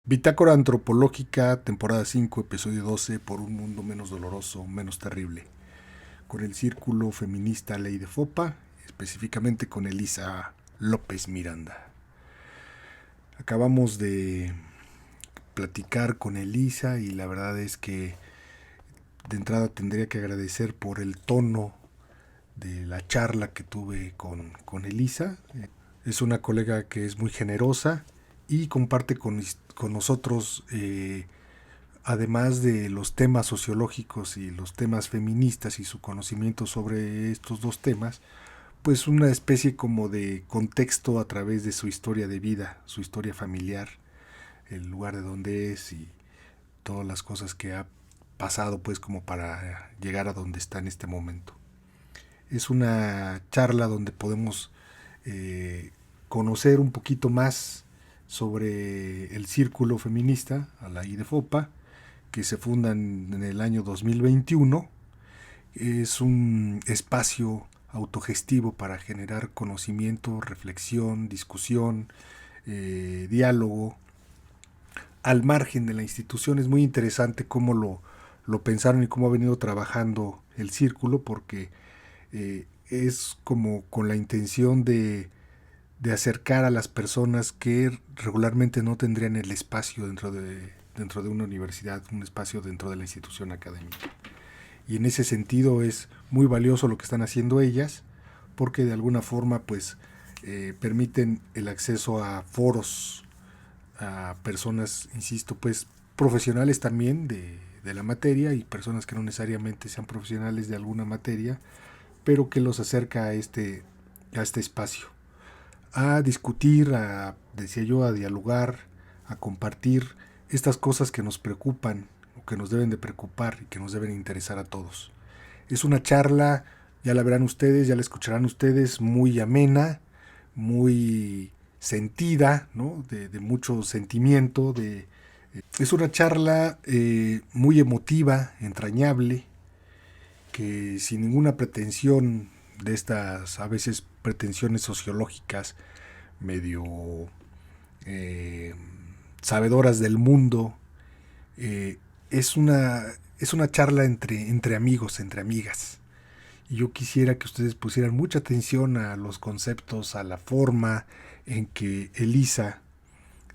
Bitácora Antropológica, temporada 5, episodio 12, por un mundo menos doloroso, menos terrible, con el Círculo Feminista Ley de Fopa, específicamente con Elisa López Miranda. Acabamos de platicar con Elisa y la verdad es que de entrada tendría que agradecer por el tono de la charla que tuve con Elisa. Es una colega que es muy generosa y comparte con nosotros, además de los temas sociológicos y los temas feministas y su conocimiento sobre estos dos temas, pues una especie como de contexto a través de su historia de vida, su historia familiar, el lugar de donde es y todas las cosas que ha pasado pues como para llegar a donde está en este momento. Es una charla donde podemos conocer un poquito más sobre el círculo feminista, a la IDEFOPA, que se funda en el año 2021. Es un espacio autogestivo para generar conocimiento, reflexión, discusión, diálogo, al margen de la institución. Es muy interesante cómo lo pensaron y cómo ha venido trabajando el círculo, porque es como con la intención de acercar a las personas que regularmente no tendrían el espacio dentro de una universidad, un espacio dentro de la institución académica. Y en ese sentido es muy valioso lo que están haciendo ellas, porque de alguna forma pues permiten el acceso a foros, a personas, insisto, pues profesionales también de la materia y personas que no necesariamente sean profesionales de alguna materia, pero que los acerca a este espacio, a discutir, decía yo, a dialogar, a compartir estas cosas que nos preocupan o que nos deben de preocupar y que nos deben interesar a todos. Es una charla, ya la verán ustedes, ya la escucharán ustedes, muy amena, muy sentida, ¿no? De mucho sentimiento. Es una charla muy emotiva, entrañable, que sin ninguna pretensión de estas a veces pretensiones sociológicas medio eh, sabedoras del mundo, eh, es, una, es una charla entre amigos, entre amigas. Y yo quisiera que ustedes pusieran mucha atención a los conceptos, a la forma en que Elisa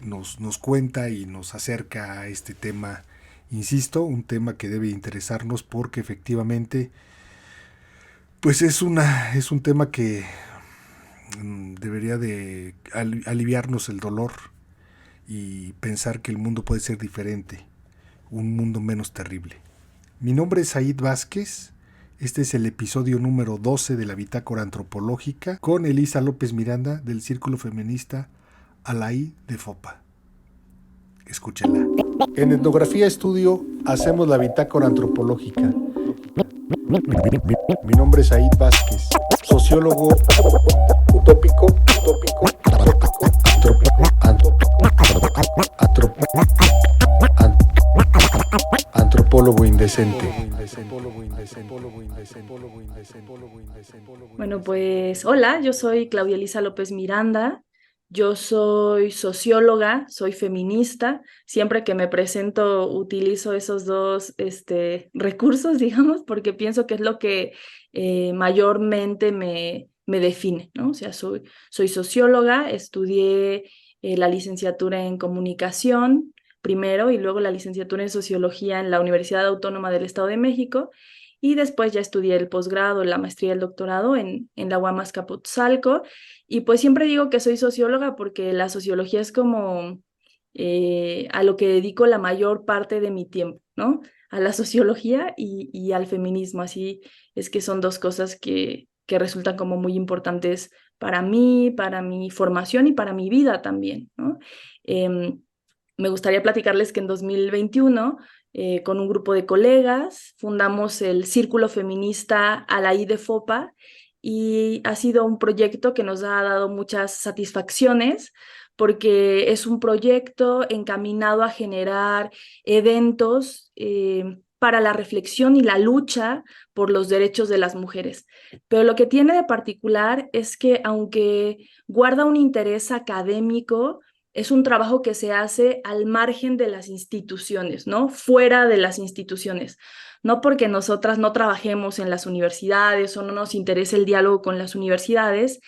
nos cuenta y nos acerca a este tema. Insisto, un tema que debe interesarnos porque efectivamente pues es un tema que debería de aliviarnos el dolor y pensar que el mundo puede ser diferente, un mundo menos terrible. Mi nombre es Said Vázquez. Este es el episodio número 12 de la Bitácora Antropológica con Elisa López Miranda del Círculo Feminista Alaí de Fopa. Escúchenla. En Etnografía Estudio hacemos la Bitácora Antropológica. Mi nombre es Said Vázquez, sociólogo utópico, antropólogo indecente. Bueno, pues hola, yo soy Claudia Elisa López Miranda, yo soy socióloga, soy feminista, siempre que me presento utilizo esos dos recursos, digamos, porque pienso que es lo que mayormente me define, ¿no? O sea, soy socióloga, estudié la licenciatura en comunicación primero y luego la licenciatura en sociología en la Universidad Autónoma del Estado de México. Y después ya estudié el posgrado, la maestría y el doctorado en la UAM Azcapotzalco. Y pues siempre digo que soy socióloga porque la sociología es como a lo que dedico la mayor parte de mi tiempo, ¿no? A la sociología y al feminismo. Así es que son dos cosas que resultan como muy importantes para mí, para mi formación y para mi vida también, ¿no? Me gustaría platicarles que en 2021 con un grupo de colegas, fundamos el Círculo Feminista Alaí de Fopa y ha sido un proyecto que nos ha dado muchas satisfacciones porque es un proyecto encaminado a generar eventos para la reflexión y la lucha por los derechos de las mujeres. Pero lo que tiene de particular es que aunque guarda un interés académico, es un trabajo que se hace al margen de las instituciones, ¿no? Fuera de las instituciones. No porque nosotras no trabajemos en las universidades o no nos interese el diálogo con las universidades,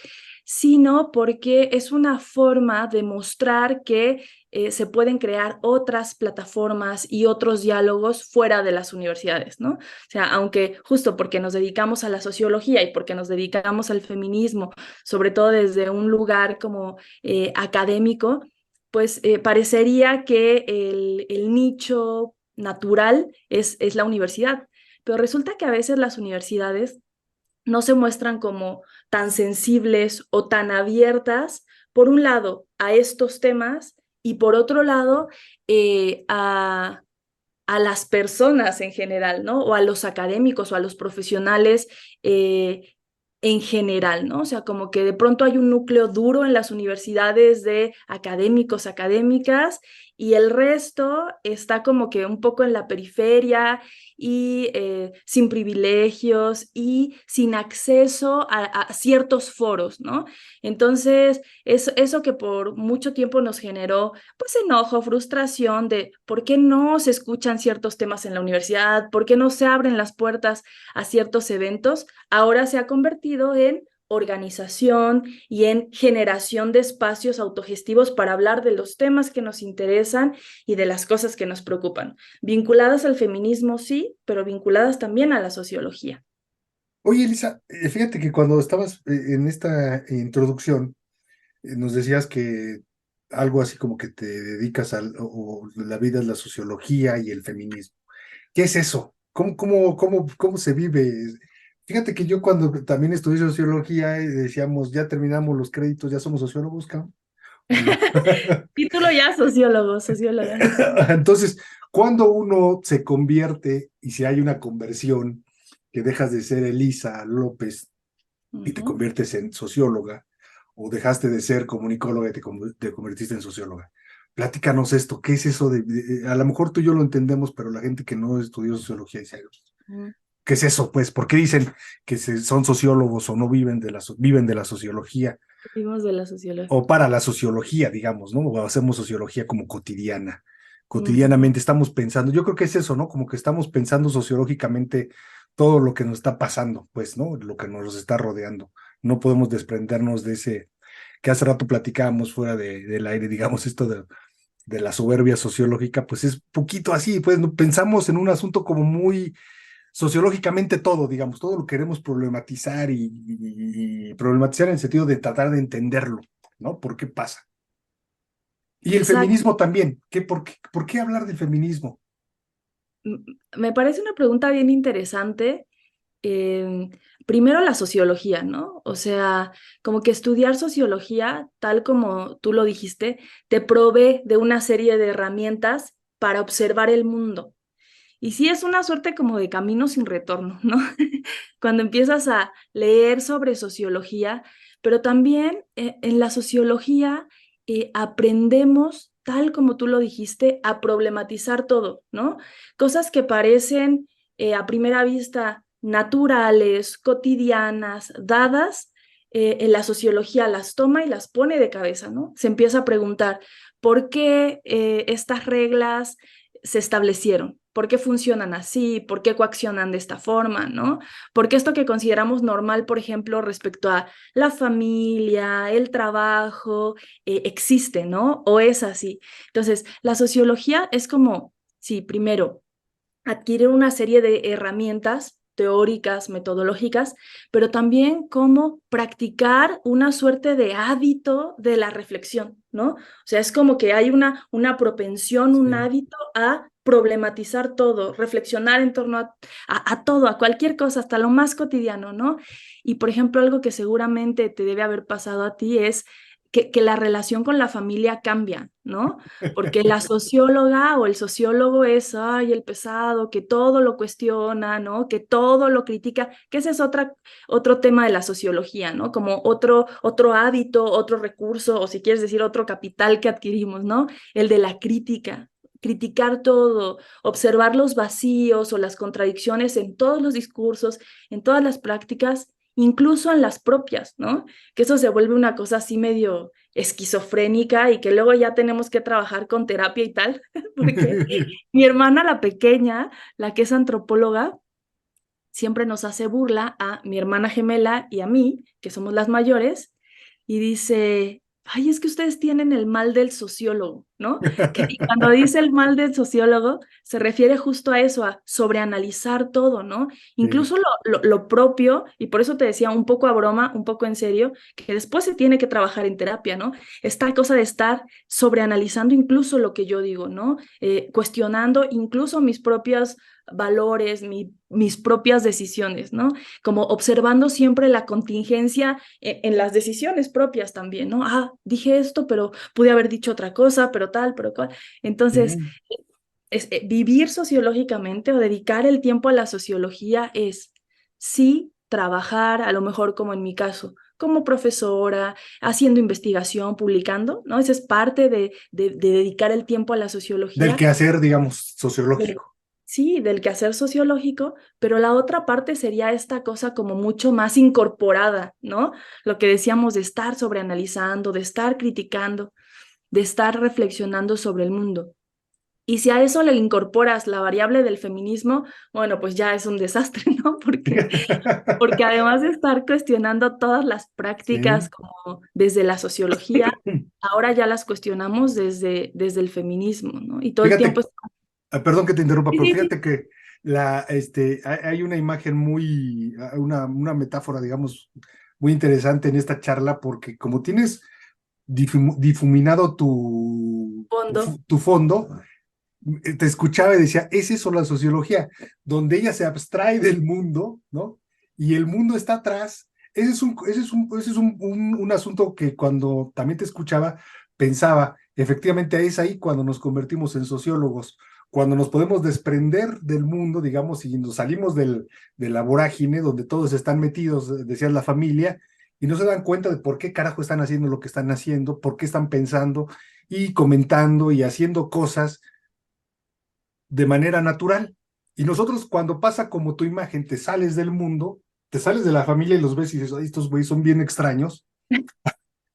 sino porque es una forma de mostrar que se pueden crear otras plataformas y otros diálogos fuera de las universidades, ¿no? O sea, aunque justo porque nos dedicamos a la sociología y porque nos dedicamos al feminismo, sobre todo desde un lugar como académico, pues parecería que el nicho natural es la universidad, pero resulta que a veces las universidades no se muestran como tan sensibles o tan abiertas, por un lado, a estos temas y por otro lado, a las personas en general, ¿no? O a los académicos o a los profesionales en general, ¿no? O sea, como que de pronto hay un núcleo duro en las universidades de académicos, académicas, y el resto está como que un poco en la periferia y sin privilegios y sin acceso a ciertos foros, ¿no? Entonces, eso que por mucho tiempo nos generó pues enojo, frustración de por qué no se escuchan ciertos temas en la universidad, por qué no se abren las puertas a ciertos eventos, ahora se ha convertido en organización y en generación de espacios autogestivos para hablar de los temas que nos interesan y de las cosas que nos preocupan, vinculadas al feminismo, sí, pero vinculadas también a la sociología. Oye, Elisa, fíjate que cuando estabas en esta introducción, nos decías que algo así como que te dedicas o la vida es la sociología y el feminismo. ¿Qué es eso? ¿Cómo se vive? Fíjate que yo cuando también estudié sociología, decíamos, ya terminamos los créditos, ya somos sociólogos, cabrón. ¿O no? Título ya sociólogo, socióloga. Entonces, cuando uno se convierte y si hay una conversión, que dejas de ser Elisa López y te Ujú. conviertes en socióloga, o dejaste de ser comunicóloga y te convertiste en socióloga. Platícanos esto, ¿qué es eso a lo mejor tú y yo lo entendemos, pero la gente que no estudió sociología dice, Ujú. ¿qué es eso? Pues, ¿por qué dicen que son sociólogos o no viven de la sociología Vimos de la sociología. o para la sociología, digamos, ¿no? O hacemos sociología como cotidiana. Ujú. Cotidianamente estamos pensando, yo creo que es eso, ¿no? Como que estamos pensando sociológicamente todo lo que nos está pasando, pues, ¿no? Lo que nos está rodeando. No podemos desprendernos de ese, que hace rato platicábamos fuera del aire, digamos, esto de la soberbia sociológica, pues es poquito así, pues ¿no? Pensamos en un asunto como muy sociológicamente todo, digamos, todo lo queremos problematizar y problematizar en el sentido de tratar de entenderlo, ¿no? ¿Por qué pasa? Y el Exacto. feminismo también. ¿Por qué hablar del feminismo? Me parece una pregunta bien interesante. em, Primero la sociología, ¿no? O sea, como que estudiar sociología, tal como tú lo dijiste, te provee de una serie de herramientas para observar el mundo. Y sí es una suerte como de camino sin retorno, ¿no? Cuando empiezas a leer sobre sociología, pero también en la sociología aprendemos, tal como tú lo dijiste, a problematizar todo, ¿no? Cosas que parecen a primera vista naturales, cotidianas, dadas, en la sociología las toma y las pone de cabeza, ¿no? Se empieza a preguntar, ¿por qué estas reglas se establecieron? ¿Por qué funcionan así? ¿Por qué coaccionan de esta forma? ¿No? Porque esto que consideramos normal, por ejemplo, respecto a la familia, el trabajo, existe, ¿no? O es así. Entonces, la sociología es como, sí, primero, adquirir una serie de herramientas teóricas, metodológicas, pero también cómo practicar una suerte de hábito de la reflexión, ¿no? O sea, es como que hay una propensión, un Sí. hábito a problematizar todo, reflexionar en torno a todo, a cualquier cosa, hasta lo más cotidiano, ¿no? Y, por ejemplo, algo que seguramente te debe haber pasado a ti es que la relación con la familia cambia, ¿no? Porque la socióloga o el sociólogo es, ay, el pesado, que todo lo cuestiona, ¿no? Que todo lo critica, que ese es otro tema de la sociología, ¿no? Como otro hábito, otro recurso, o si quieres decir otro capital que adquirimos, ¿no? El de la crítica. Criticar todo, observar los vacíos o las contradicciones en todos los discursos, en todas las prácticas, incluso en las propias, ¿no? Que eso se vuelve una cosa así medio esquizofrénica y que luego ya tenemos que trabajar con terapia y tal, porque mi hermana, la pequeña, la que es antropóloga, siempre nos hace burla a mi hermana gemela y a mí, que somos las mayores, y dice, ay, es que ustedes tienen el mal del sociólogo, ¿no? Y cuando dice el mal del sociólogo, se refiere justo a eso, a sobreanalizar todo, ¿no? Sí. Incluso lo propio, y por eso te decía un poco a broma, un poco en serio, que después se tiene que trabajar en terapia, ¿no? Esta cosa de estar sobreanalizando incluso lo que yo digo, ¿no? Cuestionando incluso mis propios valores, mis propias decisiones, ¿no? Como observando siempre la contingencia en las decisiones propias también, ¿no? Ah, dije esto, pero pude haber dicho otra cosa, pero tal, pero cual. Entonces, Sí. vivir sociológicamente o dedicar el tiempo a la sociología es, sí, trabajar, a lo mejor como en mi caso, como profesora, haciendo investigación, publicando, ¿no? Esa es parte de dedicar el tiempo a la Del sociología. quehacer, digamos, Del- sociológico. Sí, del quehacer sociológico, pero la otra parte sería esta cosa como mucho más incorporada, ¿no? Lo que decíamos de estar sobreanalizando, de estar criticando, de estar reflexionando sobre el mundo. Y si a eso le incorporas la variable del feminismo, bueno, pues ya es un desastre, ¿no? Porque además de estar cuestionando todas las prácticas Sí. como desde la sociología, ahora ya las cuestionamos desde el feminismo, ¿no? Y todo el tiempo Fíjate, es... perdón que te interrumpa, Sí, pero sí, sí. fíjate que hay una imagen una metáfora, digamos, muy interesante en esta charla, porque como tienes difuminado Fondo. tu fondo, te escuchaba y decía, es eso la sociología, donde ella se abstrae del mundo, ¿no? Y el mundo está atrás. Ese es un asunto que cuando también te escuchaba, pensaba, efectivamente es ahí cuando nos convertimos en sociólogos, cuando nos podemos desprender del mundo, digamos, y nos salimos de la vorágine donde todos están metidos, decías la familia, y no se dan cuenta de por qué carajo están haciendo lo que están haciendo, por qué están pensando y comentando y haciendo cosas de manera natural. Y nosotros cuando pasa como tu imagen, te sales del mundo, te sales de la familia y los ves y dices, "Ay, estos güeyes son bien extraños,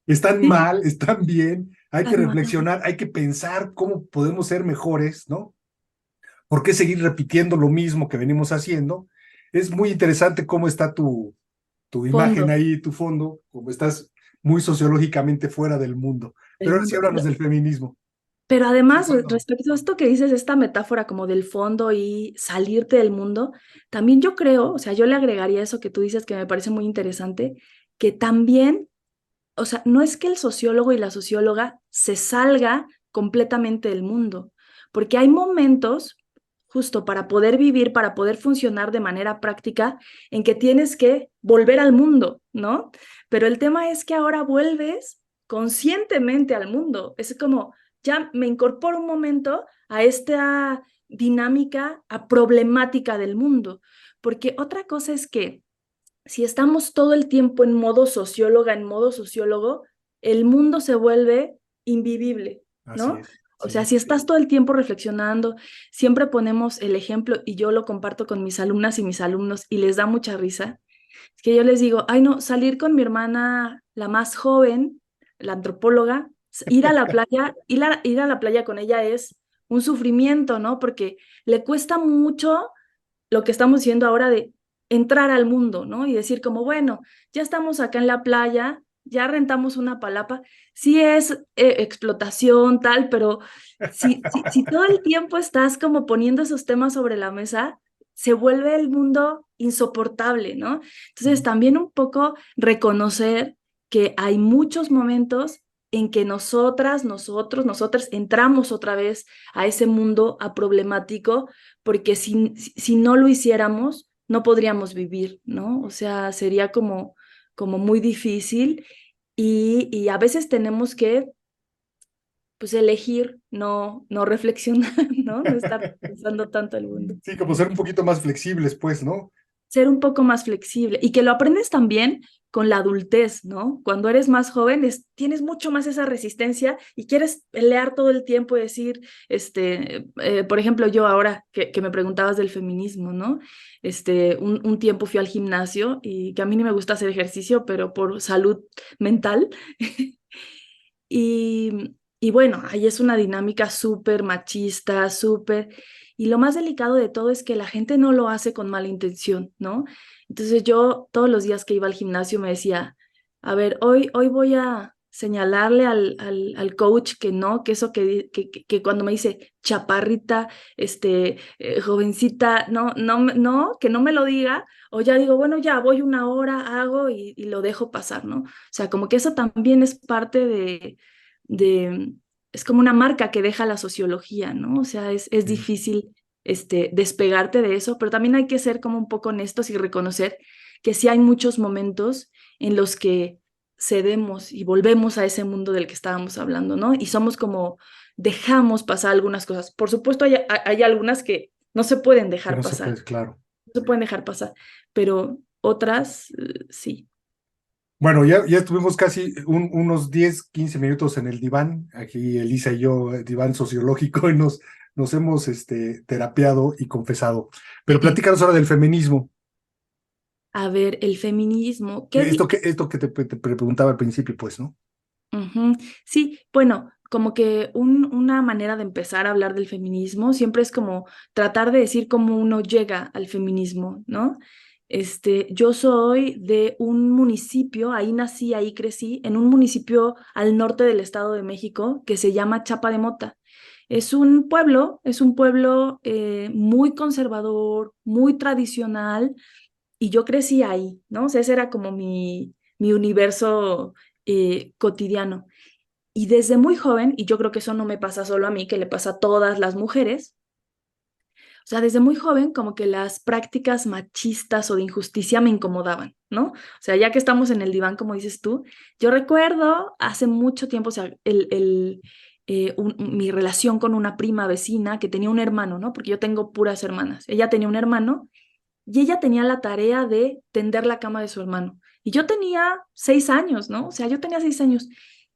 están Sí, mal, están bien, hay que tan mal. reflexionar, hay que pensar cómo podemos ser mejores, ¿no? ¿Por qué seguir repitiendo lo mismo que venimos haciendo? Es muy interesante cómo está tu imagen Fondo ahí, tu fondo, como estás muy sociológicamente fuera del mundo. del Pero ahora sí mundo. háblanos del feminismo. Pero Sí, además, fondo. respecto a esto que dices, esta metáfora como del fondo y salirte del mundo, también yo creo, o sea, yo le agregaría eso que tú dices que me parece muy interesante, que también, o sea, no es que el sociólogo y la socióloga se salga completamente del mundo, porque hay momentos justo para poder vivir, para poder funcionar de manera práctica, en que tienes que volver al mundo, ¿no? Pero el tema es que ahora vuelves conscientemente al mundo. Es como, ya me incorporo un momento a esta dinámica, a problemática del mundo, porque otra cosa es que si estamos todo el tiempo en modo socióloga, en modo sociólogo, el mundo se vuelve invivible, Así ¿no? es, O sea, sí. si estás todo el tiempo reflexionando, siempre ponemos el ejemplo y yo lo comparto con mis alumnas y mis alumnos y les da mucha risa, es que yo les digo, ay no, salir con mi hermana, la más joven, la antropóloga, ir a la playa, ir a la playa con ella es un sufrimiento, ¿no? Porque le cuesta mucho lo que estamos diciendo ahora de entrar al mundo, ¿no? Y decir como, bueno, ya estamos acá en la playa, ya rentamos una palapa, sí es explotación, tal, pero si todo el tiempo estás como poniendo esos temas sobre la mesa, se vuelve el mundo insoportable, ¿no? Entonces también un poco reconocer que hay muchos momentos en que nosotras entramos otra vez a ese mundo a problemático porque si no lo hiciéramos, no podríamos vivir, ¿no? O sea, sería como muy difícil y a veces tenemos que, pues, elegir no reflexionar, ¿no? No estar pensando tanto el mundo. Sí, como ser un poquito más flexibles, pues, ¿no? Ser un poco más flexible y que lo aprendes también con la adultez, ¿no? Cuando eres más joven tienes mucho más esa resistencia y quieres pelear todo el tiempo y decir, por ejemplo, yo ahora que me preguntabas del feminismo, ¿no? Un tiempo fui al gimnasio y que a mí ni me gusta hacer ejercicio, pero por salud mental. Y bueno, ahí es una dinámica súper machista, súper... Y lo más delicado de todo es que la gente no lo hace con mala intención, ¿no? Entonces yo todos los días que iba al gimnasio me decía, a ver, hoy voy a señalarle al coach que no, que eso que cuando me dice chaparrita, jovencita, no, que no me lo diga, o ya digo, bueno, ya voy una hora, hago y lo dejo pasar, ¿no? O sea, como que eso también es parte de, es como una marca que deja la sociología, ¿no? O sea, es Sí. difícil despegarte de eso, pero también hay que ser como un poco honestos y reconocer que sí hay muchos momentos en los que cedemos y volvemos a ese mundo del que estábamos hablando, ¿no? Y somos como, dejamos pasar algunas cosas. Por supuesto, hay algunas que no se pueden Que dejar no se pasar, puede, claro. no se pueden dejar pasar, pero otras, sí. Bueno, ya estuvimos casi unos 10, 15 minutos en el diván, aquí Elisa y yo, diván sociológico, y nos hemos terapiado y confesado. Pero platícanos ahora del feminismo. A ver, el feminismo, Esto que te preguntaba al principio, pues, ¿no? Ujú. Sí, bueno, como que una manera de empezar a hablar del feminismo siempre es como tratar de decir cómo uno llega al feminismo, ¿no? Yo soy de un municipio, ahí nací, ahí crecí, en un municipio al norte del Estado de México que se llama Chapa de Mota. Es un pueblo muy conservador, muy tradicional, y yo crecí ahí, ¿no? O sea, ese era como mi universo cotidiano. Y desde muy joven, y yo creo que eso no me pasa solo a mí, que le pasa a todas las mujeres, o sea, desde muy joven como que las prácticas machistas o de injusticia me incomodaban, ¿no? O sea, ya que estamos en el diván, como dices tú, yo recuerdo hace mucho tiempo, o sea, mi relación con una prima vecina que tenía un hermano, ¿no? Porque yo tengo puras hermanas. Ella tenía un hermano y ella tenía la tarea de tender la cama de su hermano. Y yo tenía 6 años, ¿no? O sea, yo tenía 6 años.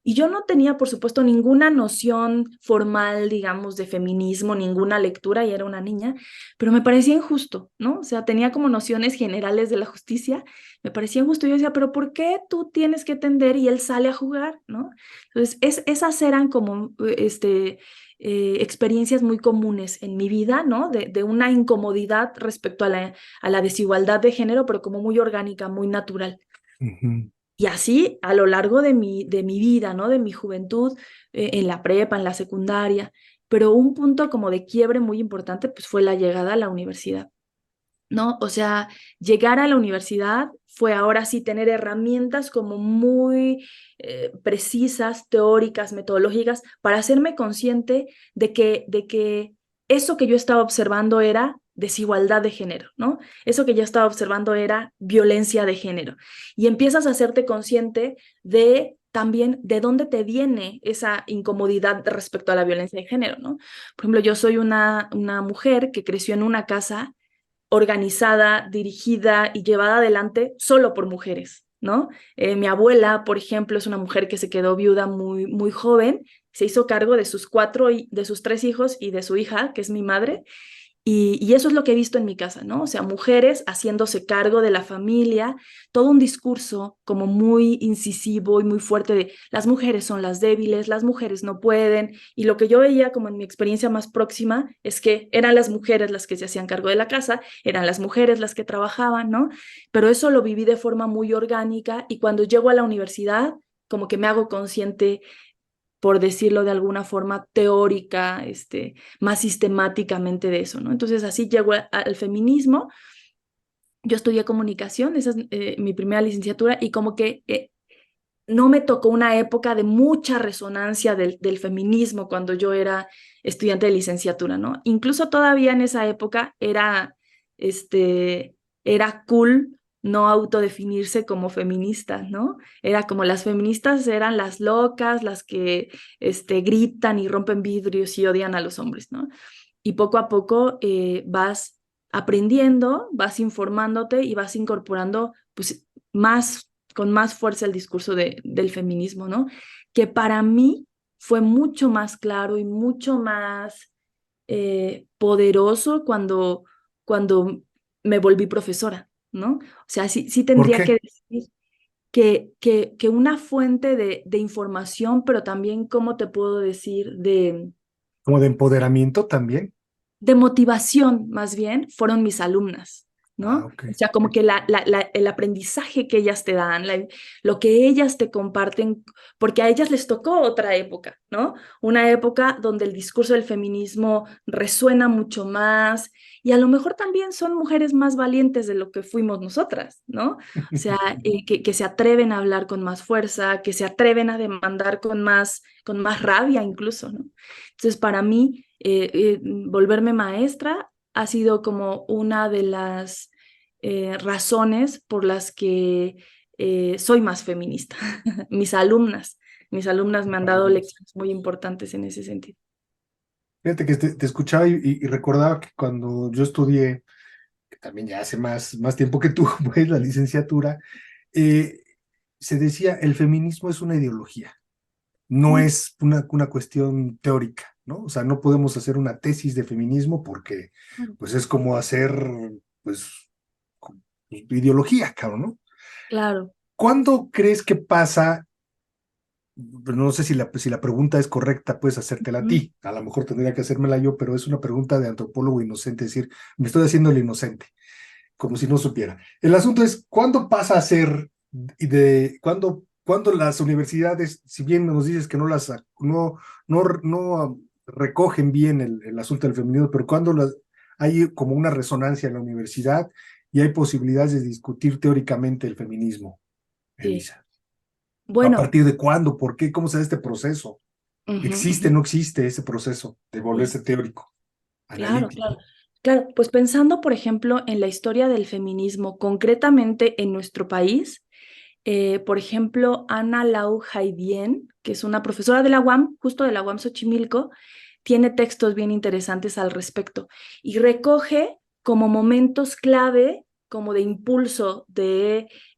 Y yo no tenía, por supuesto, ninguna noción formal, digamos, de feminismo, ninguna lectura, y era una niña, pero me parecía injusto, ¿no? O sea, tenía como nociones generales de la justicia, me parecía injusto. Yo decía, pero ¿por qué tú tienes que tender y él sale a jugar, ¿no? Entonces, esas eran como, experiencias muy comunes en mi vida, ¿no? De una incomodidad respecto a la desigualdad de género, pero como muy orgánica, muy natural. Ujú. Y así a lo largo de mi vida, ¿no? De mi juventud, en la prepa, en la secundaria. Pero un punto como de quiebre muy importante, pues fue la llegada a la universidad, ¿no? O sea, llegar a la universidad fue ahora sí tener herramientas como muy precisas, teóricas, metodológicas, para hacerme consciente de que eso que yo estaba observando era desigualdad de género, ¿no? Eso que yo estaba observando era violencia de género. Y empiezas a hacerte consciente de también de dónde te viene esa incomodidad respecto a la violencia de género, ¿no? Por ejemplo, yo soy una mujer que creció en una casa organizada, dirigida y llevada adelante solo por mujeres, ¿no? Mi abuela, por ejemplo, es una mujer que se quedó viuda muy, muy joven, se hizo cargo de de sus 3 hijos y de su hija, que es mi madre, y eso es lo que he visto en mi casa, ¿no? O sea, mujeres haciéndose cargo de la familia, todo un discurso como muy incisivo y muy fuerte de las mujeres son las débiles, las mujeres no pueden, y lo que yo veía como en mi experiencia más próxima es que eran las mujeres las que se hacían cargo de la casa, eran las mujeres las que trabajaban, ¿no? Pero eso lo viví de forma muy orgánica, y cuando llego a la universidad, como que me hago consciente, por decirlo de alguna forma teórica, más sistemáticamente de eso, ¿no? Entonces así llego al feminismo. Yo estudié comunicación, esa es mi primera licenciatura, y como que no me tocó una época de mucha resonancia del feminismo cuando yo era estudiante de licenciatura, ¿no? Incluso todavía en esa época era cool no autodefinirse como feminista, ¿no? Era como las feministas eran las locas, las que gritan y rompen vidrios y odian a los hombres, ¿no? Y poco a poco vas aprendiendo, vas informándote y vas incorporando, pues, con más fuerza el discurso del feminismo, ¿no? Que para mí fue mucho más claro y mucho más poderoso cuando me volví profesora, ¿no? O sea, sí ¿Por tendría qué? que decir. que una fuente de información, pero también, ¿cómo te puedo decir? Como de empoderamiento también. De motivación, más bien, fueron mis alumnas, Ah, ¿no? ok. O sea, como que el aprendizaje que ellas te dan, lo que ellas te comparten, porque a ellas les tocó otra época, ¿no? Una época donde el discurso del feminismo resuena mucho más y a lo mejor también son mujeres más valientes de lo que fuimos nosotras, ¿no? O sea, que se atreven a hablar con más fuerza, que se atreven a demandar con más rabia incluso, ¿no? Entonces, para mí, volverme maestra ha sido como una de las razones por las que soy más feminista. Mis alumnas me han dado Maravilloso. lecciones muy importantes en ese sentido. Fíjate que te escuchaba y recordaba que cuando yo estudié, que también ya hace más tiempo que tú, pues la licenciatura, eh, se decía el feminismo es una ideología, no Mm, es una cuestión teórica, ¿no? O sea, no podemos hacer una tesis de feminismo porque claro, pues es como hacer pues ideología, cabrón, ¿no? claro. ¿Cuándo crees que pasa? Pero no sé si la pregunta es correcta, puedes hacértela a Ujú. ti. A lo mejor tendría que hacérmela yo, pero es una pregunta de antropólogo inocente, es decir, me estoy haciendo el inocente, como si no supiera. El asunto es, ¿cuándo pasa a ser cuándo las universidades, si bien nos dices que no recogen bien el asunto del feminismo, pero cuándo hay como una resonancia en la universidad y hay posibilidades de discutir teóricamente el feminismo, Sí. Elisa? ¿A Bueno, partir de cuándo? ¿Por qué? ¿Cómo se da este proceso? ujú, ¿Existe o ujú, no existe ese proceso de sí, volverse teórico, claro, claro. analítico? Claro, pues pensando, por ejemplo, en la historia del feminismo, concretamente en nuestro país, por ejemplo, Ana Lau Haidien, que es una profesora de la UAM, justo de la UAM Xochimilco, tiene textos bien interesantes al respecto y recoge como momentos clave, como de impulso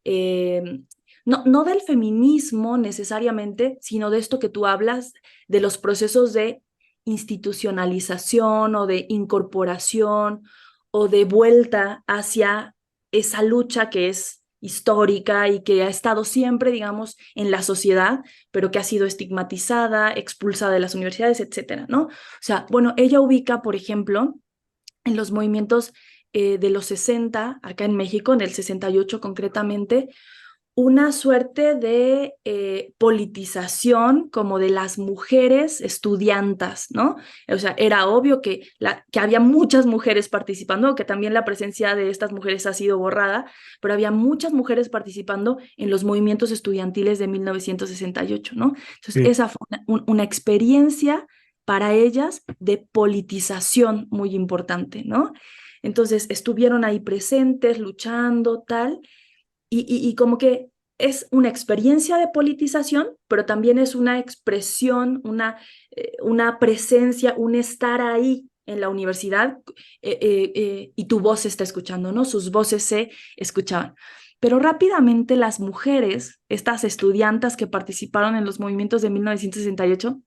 eh, no del feminismo necesariamente, sino de esto que tú hablas, de los procesos de institucionalización o de incorporación o de vuelta hacia esa lucha que es histórica y que ha estado siempre, digamos, en la sociedad, pero que ha sido estigmatizada, expulsada de las universidades, etcétera, ¿no? O sea, bueno, ella ubica, por ejemplo, en los movimientos de los 60 acá en México, en el 68 concretamente, una suerte de politización como de las mujeres estudiantas, ¿no? O sea, era obvio que había muchas mujeres participando, que también la presencia de estas mujeres ha sido borrada, pero había muchas mujeres participando en los movimientos estudiantiles de 1968, ¿no? Entonces, Sí, esa fue una experiencia para ellas de politización muy importante, ¿no? Entonces, estuvieron ahí presentes, luchando, tal, y como que es una experiencia de politización, pero también es una expresión, una presencia, un estar ahí en la universidad y tu voz se está escuchando, ¿no? Sus voces se escuchaban. Pero rápidamente las mujeres, estas estudiantas que participaron en los movimientos de 1968,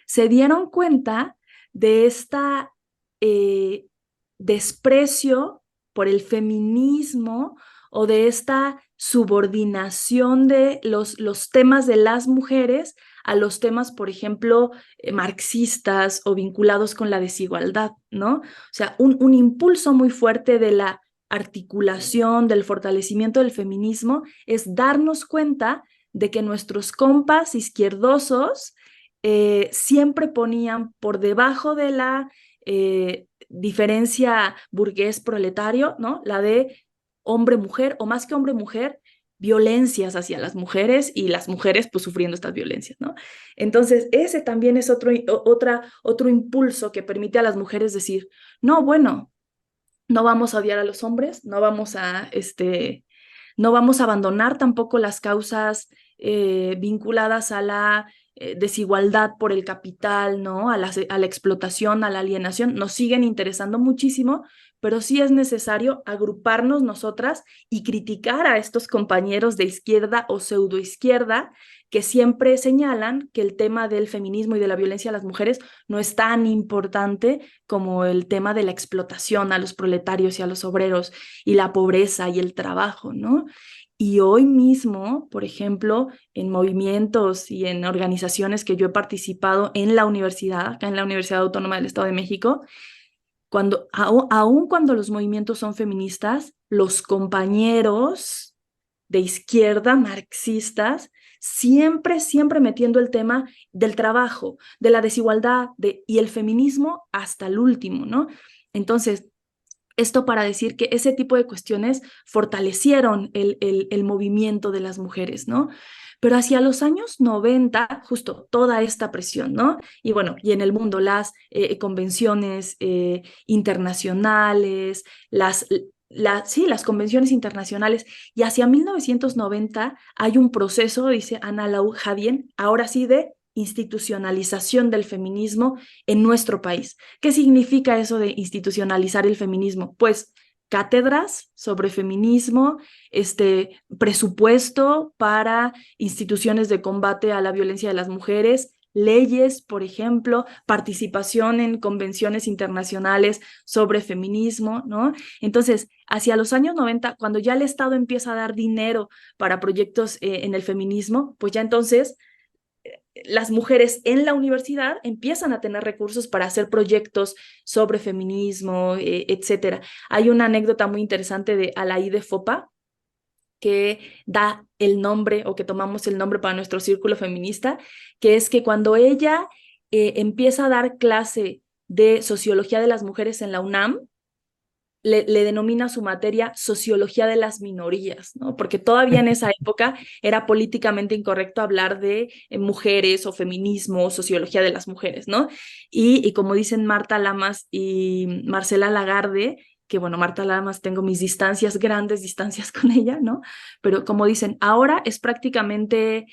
se dieron cuenta de esta eh, desprecio por el feminismo o de esta subordinación de los temas de las mujeres a los temas, por ejemplo, marxistas o vinculados con la desigualdad, ¿no? O sea, un impulso muy fuerte de la articulación, del fortalecimiento del feminismo, es darnos cuenta de que nuestros compas izquierdosos siempre ponían por debajo de la diferencia burgués-proletario, ¿no? La de hombre-mujer, o más que hombre-mujer, violencias hacia las mujeres y las mujeres pues sufriendo estas violencias, ¿no? Entonces, ese también es otro impulso que permite a las mujeres decir, no, bueno, no vamos a odiar a los hombres, no vamos a abandonar tampoco las causas vinculadas a la desigualdad por el capital, ¿no? A la explotación, a la alienación, nos siguen interesando muchísimo, pero sí es necesario agruparnos nosotras y criticar a estos compañeros de izquierda o pseudoizquierda que siempre señalan que el tema del feminismo y de la violencia a las mujeres no es tan importante como el tema de la explotación a los proletarios y a los obreros y la pobreza y el trabajo, ¿no? Y hoy mismo, por ejemplo, en movimientos y en organizaciones que yo he participado en la universidad, acá en la Universidad Autónoma del Estado de México, aun cuando los movimientos son feministas, los compañeros de izquierda, marxistas, siempre metiendo el tema del trabajo, de la desigualdad y el feminismo hasta el último, ¿no? Entonces, esto para decir que ese tipo de cuestiones fortalecieron el movimiento de las mujeres, ¿no? Pero hacia los años 90, justo toda esta presión, ¿no? Y bueno, y en el mundo las convenciones internacionales, sí, las convenciones internacionales, y hacia 1990 hay un proceso, dice Ana Lau Javien, ahora sí de institucionalización del feminismo en nuestro país. ¿Qué significa eso de institucionalizar el feminismo? Pues cátedras sobre feminismo, presupuesto para instituciones de combate a la violencia de las mujeres, leyes, por ejemplo, participación en convenciones internacionales sobre feminismo, ¿no? Entonces, hacia los años 90, cuando ya el Estado empieza a dar dinero para proyectos en el feminismo, pues ya entonces las mujeres en la universidad empiezan a tener recursos para hacer proyectos sobre feminismo, etcétera. Hay una anécdota muy interesante de Alaí Fopa, que da el nombre o que tomamos el nombre para nuestro círculo feminista, que es que cuando ella empieza a dar clase de sociología de las mujeres en la UNAM, le denomina su materia sociología de las minorías, ¿no? Porque todavía en esa época era políticamente incorrecto hablar de mujeres o feminismo o sociología de las mujeres, ¿no? Y como dicen Marta Lamas y Marcela Lagarde, que bueno, Marta Lamas tengo mis distancias, grandes distancias con ella, ¿no? Pero como dicen, ahora es prácticamente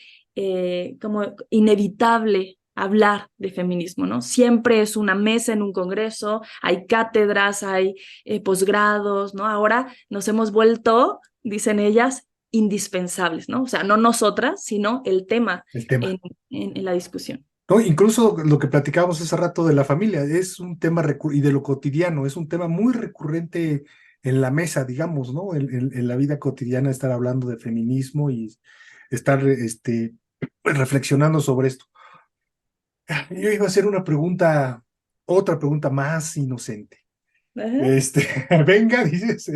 como inevitable hablar de feminismo, ¿no? Siempre es una mesa en un congreso, hay cátedras, hay posgrados, ¿no? Ahora nos hemos vuelto, dicen ellas, indispensables, ¿no? O sea, no nosotras, sino el tema El tema. en la discusión. No, incluso lo que platicábamos hace rato de la familia, es un tema y de lo cotidiano, es un tema muy recurrente en la mesa, digamos, ¿no? En la vida cotidiana estar hablando de feminismo y estar reflexionando sobre esto. Yo iba a hacer una pregunta, otra pregunta más inocente. Ajá. Venga, dices.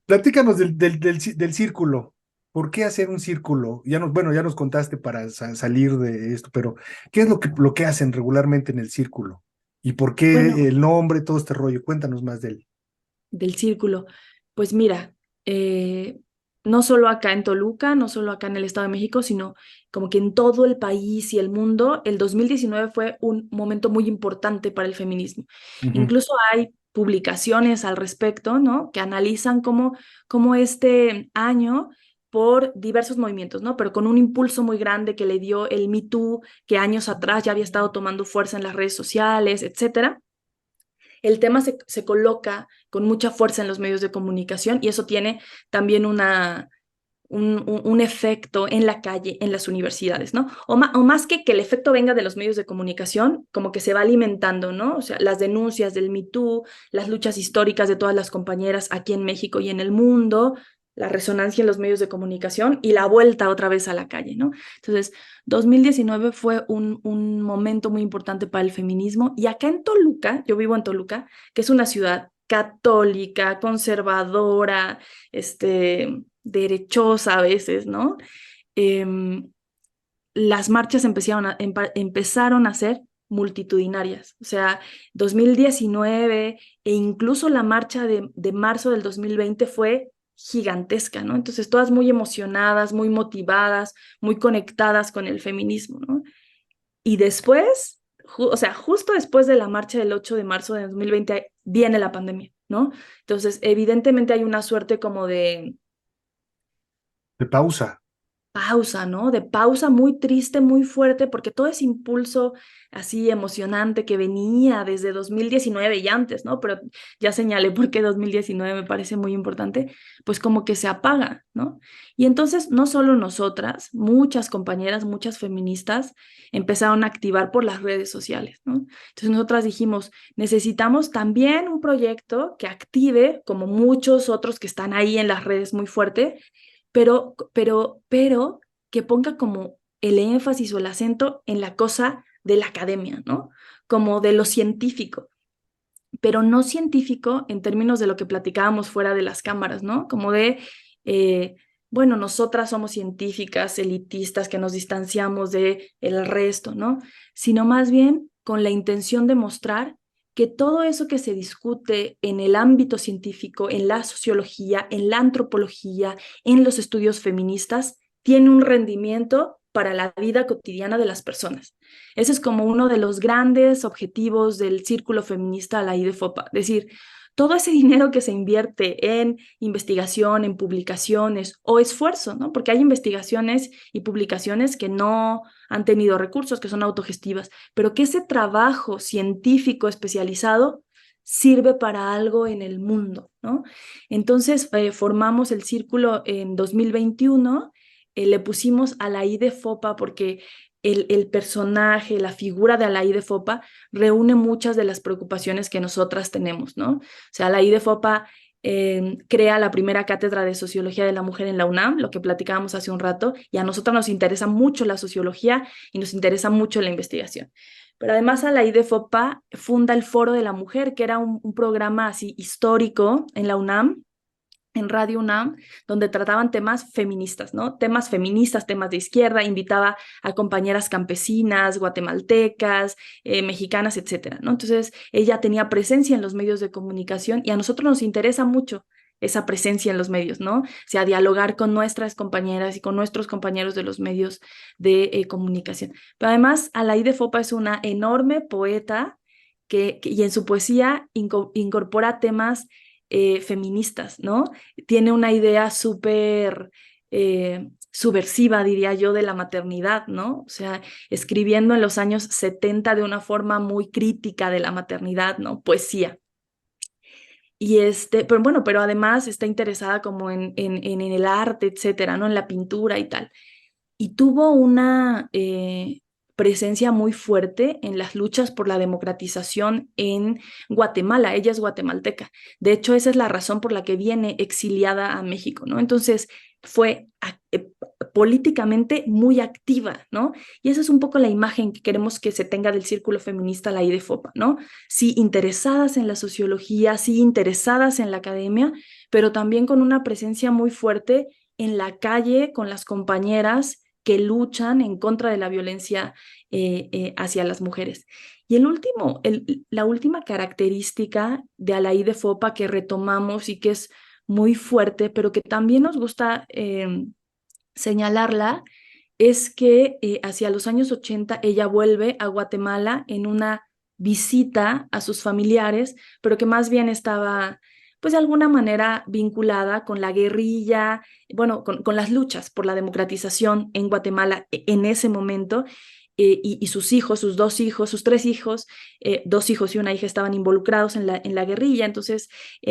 Platícanos del círculo. ¿Por qué hacer un círculo? Bueno, ya nos contaste para salir de esto, pero ¿qué es lo que hacen regularmente en el círculo? ¿Y por qué Bueno, el nombre, todo este rollo? Cuéntanos más de él. del círculo. Pues mira, eh, no solo acá en Toluca, no solo acá en el Estado de México, sino como que en todo el país y el mundo, el 2019 fue un momento muy importante para el feminismo. Ujú. Incluso hay publicaciones al respecto, ¿no? Que analizan cómo este año por diversos movimientos, ¿no? Pero con un impulso muy grande que le dio el Me Too, que años atrás ya había estado tomando fuerza en las redes sociales, etcétera, el tema se coloca con mucha fuerza en los medios de comunicación y eso tiene también un efecto en la calle, en las universidades, ¿no? O más que el efecto venga de los medios de comunicación, como que se va alimentando, ¿no? O sea, las denuncias del Me Too, las luchas históricas de todas las compañeras aquí en México y en el mundo, la resonancia en los medios de comunicación y la vuelta otra vez a la calle, ¿no? Entonces, 2019 fue un momento muy importante para el feminismo y acá en Toluca, yo vivo en Toluca, que es una ciudad católica, conservadora, derechosa a veces, ¿no? Em, las marchas empezaron a ser multitudinarias. O sea, 2019 e incluso la marcha de marzo del 2020 fue gigantesca, ¿no? Entonces, todas muy emocionadas, muy motivadas, muy conectadas con el feminismo, ¿no? Y después, o sea, justo después de la marcha del 8 de marzo de 2020 viene la pandemia, ¿no? Entonces, evidentemente hay una suerte como de De pausa. pausa, ¿no? De pausa muy triste, muy fuerte, porque todo ese impulso así emocionante que venía desde 2019 y antes, ¿no? Pero ya señalé por qué 2019 me parece muy importante, pues como que se apaga, ¿no? Y entonces no solo nosotras, muchas compañeras, muchas feministas empezaron a activar por las redes sociales, ¿no? Entonces nosotras dijimos, necesitamos también un proyecto que active, como muchos otros que están ahí en las redes muy fuerte, pero que ponga como el énfasis o el acento en la cosa de la academia, ¿no? Como de lo científico, pero no científico en términos de lo que platicábamos fuera de las cámaras, ¿no? Como de, eh, bueno, nosotras somos científicas, elitistas, que nos distanciamos de el resto, ¿no? Sino más bien con la intención de mostrar que todo eso que se discute en el ámbito científico, en la sociología, en la antropología, en los estudios feministas, tiene un rendimiento para la vida cotidiana de las personas. Ese es como uno de los grandes objetivos del círculo feminista a la IDFOPA. Es decir, todo ese dinero que se invierte en investigación, en publicaciones o esfuerzo, ¿no? Porque hay investigaciones y publicaciones que no han tenido recursos, que son autogestivas, pero que ese trabajo científico especializado sirve para algo en el mundo, ¿no? Entonces, formamos el círculo en 2021, le pusimos a la IDFOPA porque el personaje, la figura de Alaí Fopa reúne muchas de las preocupaciones que nosotras tenemos, ¿no? O sea, Alaí Fopa crea la primera cátedra de Sociología de la Mujer en la UNAM, lo que platicábamos hace un rato, y a nosotros nos interesa mucho la sociología y nos interesa mucho la investigación. Pero además Alaí Fopa funda el Foro de la Mujer, que era un programa así histórico en la UNAM, en Radio UNAM, donde trataban temas feministas, ¿no? Temas feministas, temas de izquierda, invitaba a compañeras campesinas, guatemaltecas, mexicanas, etcétera, ¿no? Entonces, ella tenía presencia en los medios de comunicación y a nosotros nos interesa mucho esa presencia en los medios, ¿no? O sea, dialogar con nuestras compañeras y con nuestros compañeros de los medios de comunicación. Pero además, Alaí Fopa es una enorme poeta y en su poesía incorpora temas feministas, ¿no? Tiene una idea súper subversiva, diría yo, de la maternidad, ¿no? O sea, escribiendo en los años 70 de una forma muy crítica de la maternidad, ¿no? Poesía. Y pero bueno, pero además está interesada como en el arte, etcétera, ¿no? En la pintura y tal, y tuvo una presencia muy fuerte en las luchas por la democratización en Guatemala. Ella es guatemalteca. De hecho, esa es la razón por la que viene exiliada a México, ¿no? Entonces, fue políticamente muy activa, ¿no? Y esa es un poco la imagen que queremos que se tenga del círculo feminista, la IDFOPA, ¿no? Sí, interesadas en la sociología, sí, interesadas en la academia, pero también con una presencia muy fuerte en la calle con las compañeras que luchan en contra de la violencia hacia las mujeres. Y la última característica de Alaí de Fopa que retomamos y que es muy fuerte, pero que también nos gusta señalarla, es que hacia los años 80 ella vuelve a Guatemala en una visita a sus familiares, pero que más bien estaba pues de alguna manera vinculada con la guerrilla, bueno, con las luchas por la democratización en Guatemala en ese momento, y sus hijos, sus dos hijos, sus tres hijos, dos hijos y una hija estaban involucrados en la guerrilla. Entonces,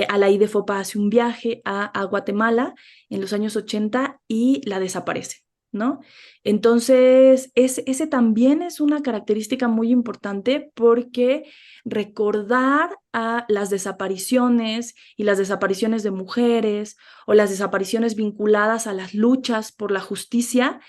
Alaí de Fopa hace un viaje a Guatemala en los años 80 y la desaparece, ¿no? Entonces, ese también es una característica muy importante porque recordar a las desapariciones y las desapariciones de mujeres o las desapariciones vinculadas a las luchas por la justicia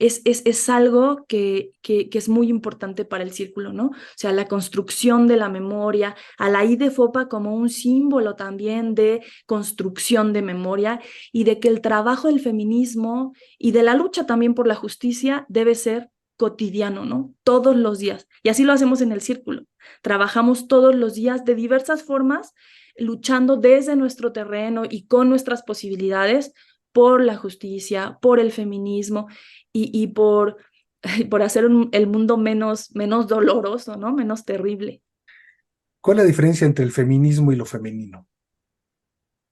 es algo que es muy importante para el círculo, ¿no? O sea, la construcción de la memoria, a la I de Fopa como un símbolo también de construcción de memoria y de que el trabajo del feminismo y de la lucha también por la justicia debe ser cotidiano, ¿no? Todos los días. Y así lo hacemos en el círculo. Trabajamos todos los días de diversas formas, luchando desde nuestro terreno y con nuestras posibilidades por la justicia, por el feminismo y por hacer el mundo menos doloroso, ¿no? Menos terrible. ¿Cuál es la diferencia entre el feminismo y lo femenino?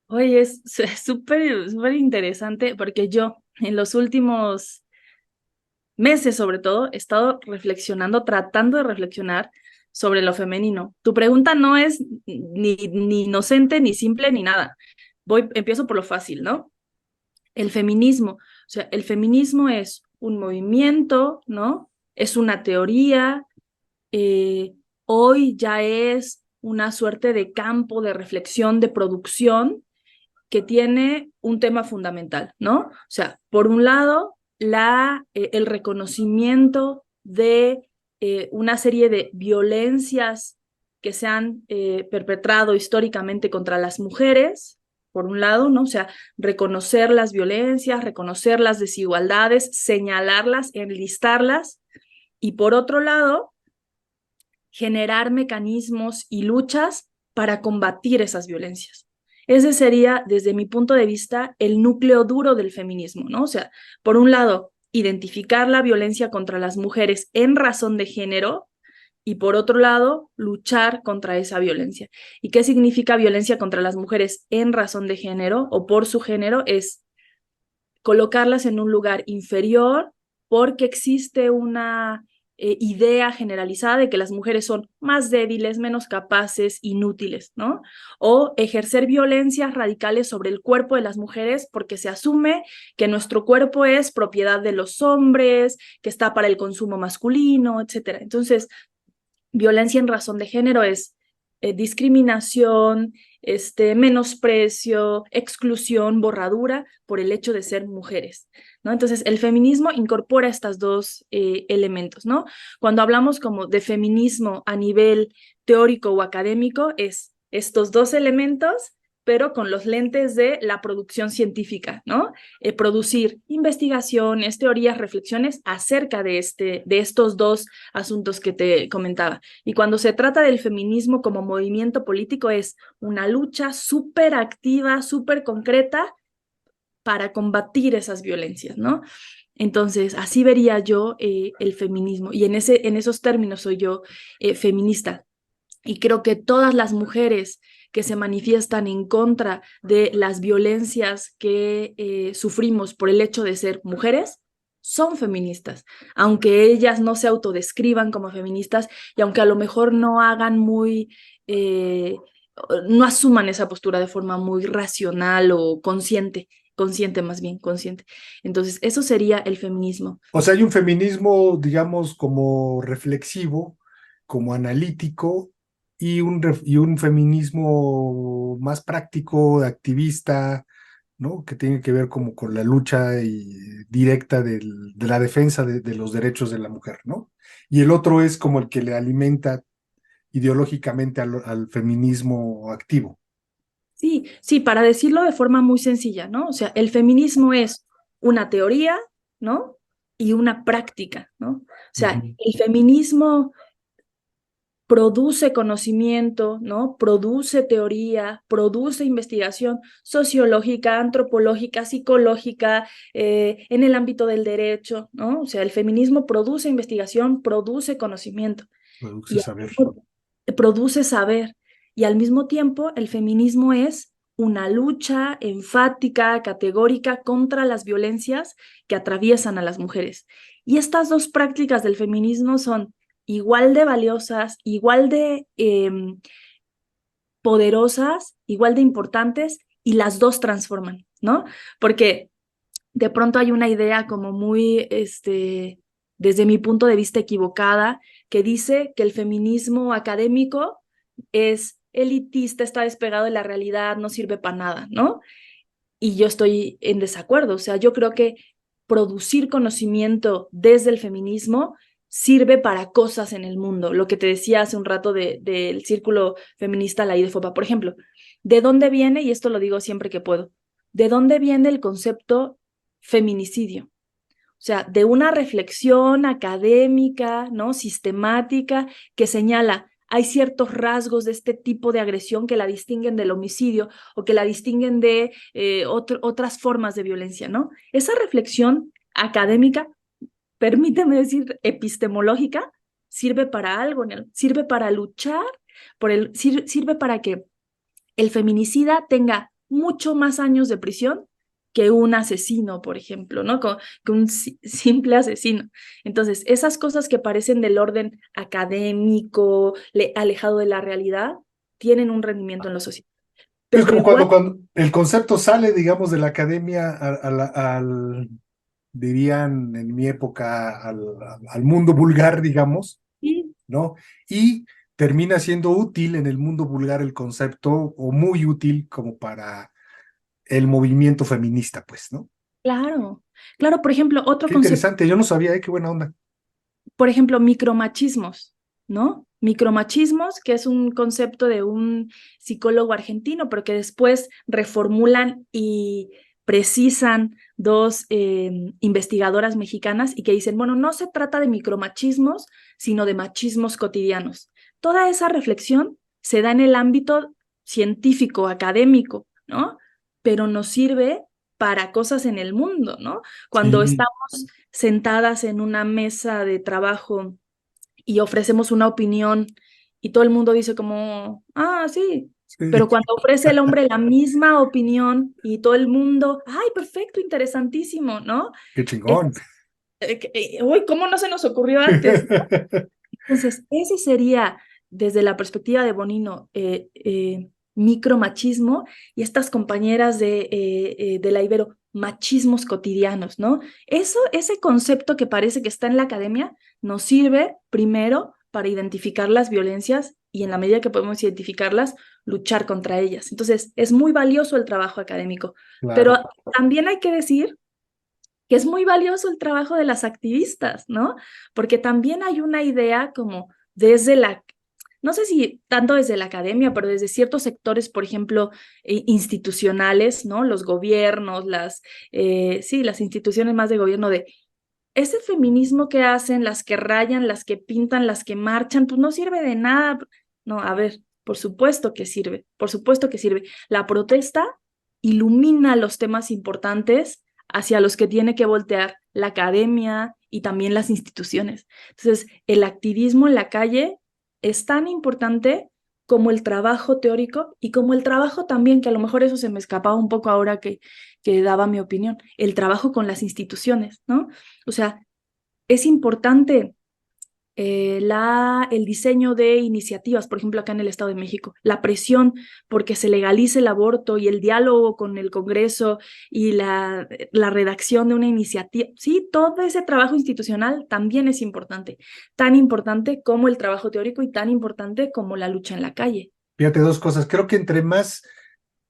Oye, es súper, súper interesante porque yo en los últimos meses sobre todo, he estado reflexionando, tratando de reflexionar sobre lo femenino. Tu pregunta no es ni inocente, ni simple, ni nada. Empiezo por lo fácil, ¿no? El feminismo. O sea, el feminismo es un movimiento, ¿no? Es una teoría. eh, Hoy ya es una suerte de campo de reflexión, de producción, que tiene un tema fundamental, ¿no? O sea, por un lado, el reconocimiento de una serie de violencias que se han perpetrado históricamente contra las mujeres, por un lado, ¿no? O sea, reconocer las violencias, reconocer las desigualdades, señalarlas, enlistarlas, y por otro lado, generar mecanismos y luchas para combatir esas violencias. Ese sería, desde mi punto de vista, el núcleo duro del feminismo, ¿no? O sea, por un lado, identificar la violencia contra las mujeres en razón de género y por otro lado, luchar contra esa violencia. ¿Y qué significa violencia contra las mujeres en razón de género o por su género? Es colocarlas en un lugar inferior porque existe una idea generalizada de que las mujeres son más débiles, menos capaces, inútiles, ¿no? O ejercer violencias radicales sobre el cuerpo de las mujeres porque se asume que nuestro cuerpo es propiedad de los hombres, que está para el consumo masculino, etcétera. Entonces, violencia en razón de género es discriminación, menosprecio, exclusión, borradura por el hecho de ser mujeres, ¿no? Entonces, el feminismo incorpora estos dos elementos, ¿no? Cuando hablamos como de feminismo a nivel teórico o académico, es estos dos elementos, pero con los lentes de la producción científica, ¿no? Producir investigaciones, teorías, reflexiones acerca de estos dos asuntos que te comentaba. Y cuando se trata del feminismo como movimiento político, es una lucha súper activa, súper concreta para combatir esas violencias, ¿no? Entonces, así vería yo el feminismo, y en esos términos soy yo feminista. Y creo que todas las mujeres que se manifiestan en contra de las violencias que sufrimos por el hecho de ser mujeres son feministas, aunque ellas no se autodescriban como feministas y aunque a lo mejor no hagan no asuman esa postura de forma muy racional o consciente más bien, consciente. Entonces, eso sería el feminismo. O sea, hay un feminismo, digamos, como reflexivo, como analítico, y un feminismo más práctico, activista, ¿no? Que tiene que ver como con la lucha directa de la defensa de los derechos de la mujer, ¿no? Y el otro es como el que le alimenta ideológicamente al feminismo activo. Sí, sí, para decirlo de forma muy sencilla, ¿no? O sea, el feminismo es una teoría, ¿no? Y una práctica, ¿no? O sea, Ujú. el feminismo produce conocimiento, ¿no? Produce teoría, produce investigación sociológica, antropológica, psicológica, en el ámbito del derecho, ¿no? O sea, el feminismo produce investigación, produce conocimiento Produce y saber. produce saber. Y al mismo tiempo, el feminismo es una lucha enfática, categórica contra las violencias que atraviesan a las mujeres. Y estas dos prácticas del feminismo son igual de valiosas, igual de poderosas, igual de importantes, y las dos transforman, ¿no? Porque de pronto hay una idea como muy, desde mi punto de vista equivocada, que dice que el feminismo académico es elitista, está despegado de la realidad, no sirve para nada, ¿no? Y yo estoy en desacuerdo. O sea, yo creo que producir conocimiento desde el feminismo sirve para cosas en el mundo. Lo que te decía hace un rato del círculo feminista, la IDFOPA, por ejemplo. ¿De dónde viene? Y esto lo digo siempre que puedo. ¿De dónde viene el concepto feminicidio? O sea, de una reflexión académica, ¿no? Sistemática, que señala, hay ciertos rasgos de este tipo de agresión que la distinguen del homicidio o que la distinguen de otras formas de violencia, ¿no? Esa reflexión académica, permíteme decir, epistemológica, sirve para algo, ¿no? Sirve para luchar, sirve para que el feminicida tenga mucho más años de prisión que un asesino, por ejemplo, ¿no? Que un simple asesino. Entonces, esas cosas que parecen del orden académico, alejado de la realidad, tienen un rendimiento en lo social. Es Pero como igual, cuando el concepto sale, digamos, de la academia dirían en mi época, al mundo vulgar, digamos, sí, ¿no? Y termina siendo útil en el mundo vulgar el concepto, o muy útil como para el movimiento feminista, pues, ¿no? claro, claro, por ejemplo, otro Qué concepto, interesante, yo no sabía, qué buena onda. por ejemplo, micromachismos, ¿no? Micromachismos, que es un concepto de un psicólogo argentino, pero que después reformulan y precisan dos investigadoras mexicanas y que dicen, bueno, no se trata de micromachismos, sino de machismos cotidianos. Toda esa reflexión se da en el ámbito científico, académico, ¿no? Pero nos sirve para cosas en el mundo, ¿no? Cuando Sí, estamos sentadas en una mesa de trabajo y ofrecemos una opinión y todo el mundo dice como, ah, sí, sí, pero cuando ofrece el hombre la misma opinión y todo el mundo, ay, perfecto, interesantísimo, ¿no? qué Es, chingón. uy, ¿cómo no se nos ocurrió antes? Entonces, ese sería, desde la perspectiva de Bonino, micromachismo, y estas compañeras de la Ibero, machismos cotidianos, ¿no? Eso, ese concepto que parece que está en la academia, nos sirve primero para identificar las violencias y en la medida que podemos identificarlas, luchar contra ellas. Entonces, es muy valioso el trabajo académico, pero Claro. también hay que decir que es muy valioso el trabajo de las activistas, ¿no? Porque también hay una idea como desde la, no sé si tanto desde la academia, pero desde ciertos sectores, por ejemplo, institucionales, ¿no? Los gobiernos, sí, las instituciones más de gobierno de ese feminismo que hacen, las que rayan, las que pintan, las que marchan, pues no sirve de nada. No, a ver, por supuesto que sirve, por supuesto que sirve. La protesta ilumina los temas importantes hacia los que tiene que voltear la academia y también las instituciones. Entonces, el activismo en la calle es tan importante como el trabajo teórico y como el trabajo también, que a lo mejor eso se me escapaba un poco ahora que daba mi opinión, el trabajo con las instituciones, ¿no? O sea, es importante el diseño de iniciativas, por ejemplo, acá en el Estado de México, la presión porque se legalice el aborto y el diálogo con el Congreso y la redacción de una iniciativa. Sí, todo ese trabajo institucional también es importante, tan importante como el trabajo teórico y tan importante como la lucha en la calle. Fíjate, dos cosas. Creo que entre más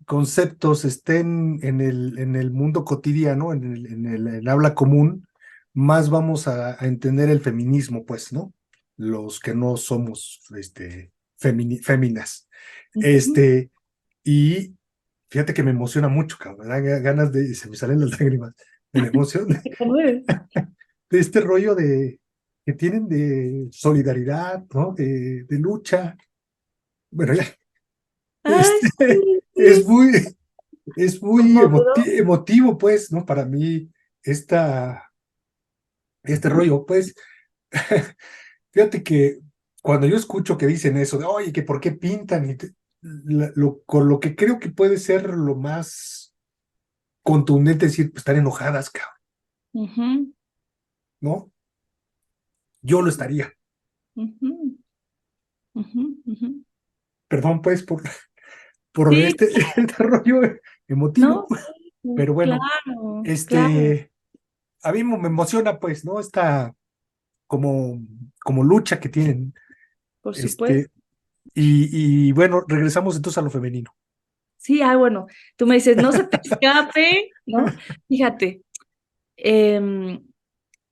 conceptos estén en el mundo cotidiano, en el habla común, más vamos a entender el feminismo, pues, ¿no? Los que no somos féminas. Ujú. Este, y fíjate que me emociona mucho, cabrón. Me dan ganas de, se me salen las lágrimas de la emoción de este rollo que tienen de solidaridad, ¿no? De lucha. Bueno, ya, Ay, este, sí, es sí. muy, es muy Conmovedor. emotivo, pues, ¿no? Para mí, este rollo, pues, fíjate que cuando yo escucho que dicen eso, de, oye, que por qué pintan, con lo que creo que puede ser lo más contundente, decir, pues, están enojadas, cabrón, Ujú, ¿no? Yo lo estaría. ujú, ujú, ujú. Perdón, pues, por Sí, este rollo no, emotivo, sí, pero bueno, claro, claro, este, a mí me emociona, pues, ¿no? Esta como lucha que tienen. por supuesto. Este, y bueno, regresamos entonces a lo femenino. Sí, bueno, tú me dices, no se te escape, ¿no? Fíjate, em,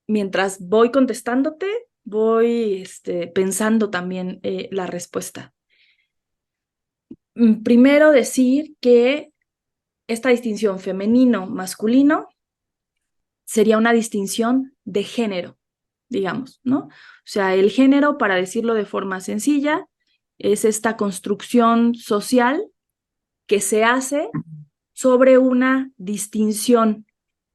mientras voy contestándote, voy pensando también la respuesta. Primero decir que esta distinción femenino-masculino sería una distinción de género, digamos, ¿no? O sea, el género, para decirlo de forma sencilla, es esta construcción social que se hace sobre una distinción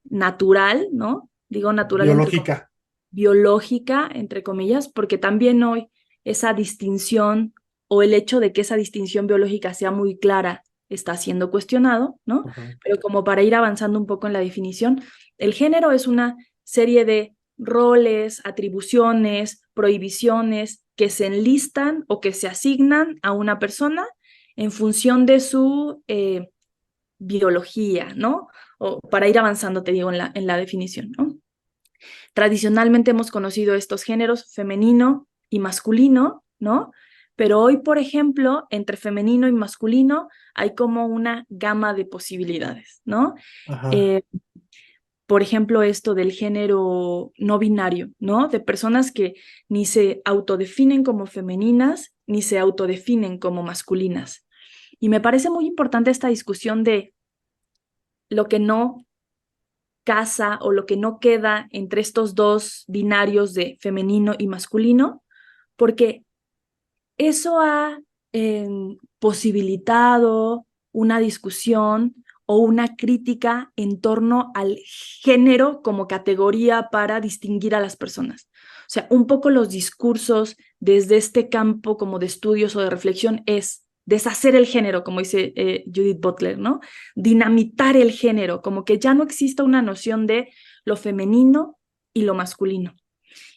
natural, ¿no? Digo natural entre comillas, Biológica. biológica, entre comillas, porque también hoy esa distinción o el hecho de que esa distinción biológica sea muy clara está siendo cuestionado, ¿no? Ajá. Pero como para ir avanzando un poco en la definición, el género es una serie de roles, atribuciones, prohibiciones que se enlistan o que se asignan a una persona en función de su biología, ¿no? O para ir avanzando, te digo, en la definición, ¿no? Tradicionalmente hemos conocido estos géneros femenino y masculino, ¿no? Pero hoy, por ejemplo, entre femenino y masculino hay como una gama de posibilidades, ¿no? Ajá. Eh, por ejemplo, esto del género no binario, ¿no? De personas que ni se autodefinen como femeninas ni se autodefinen como masculinas. Y me parece muy importante esta discusión de lo que no casa o lo que no queda entre estos dos binarios de femenino y masculino, porque eso ha posibilitado una discusión o una crítica en torno al género como categoría para distinguir a las personas. O sea, un poco los discursos desde este campo como de estudios o de reflexión es deshacer el género, como dice Judith Butler, ¿no? Dinamitar el género, como que ya no exista una noción de lo femenino y lo masculino.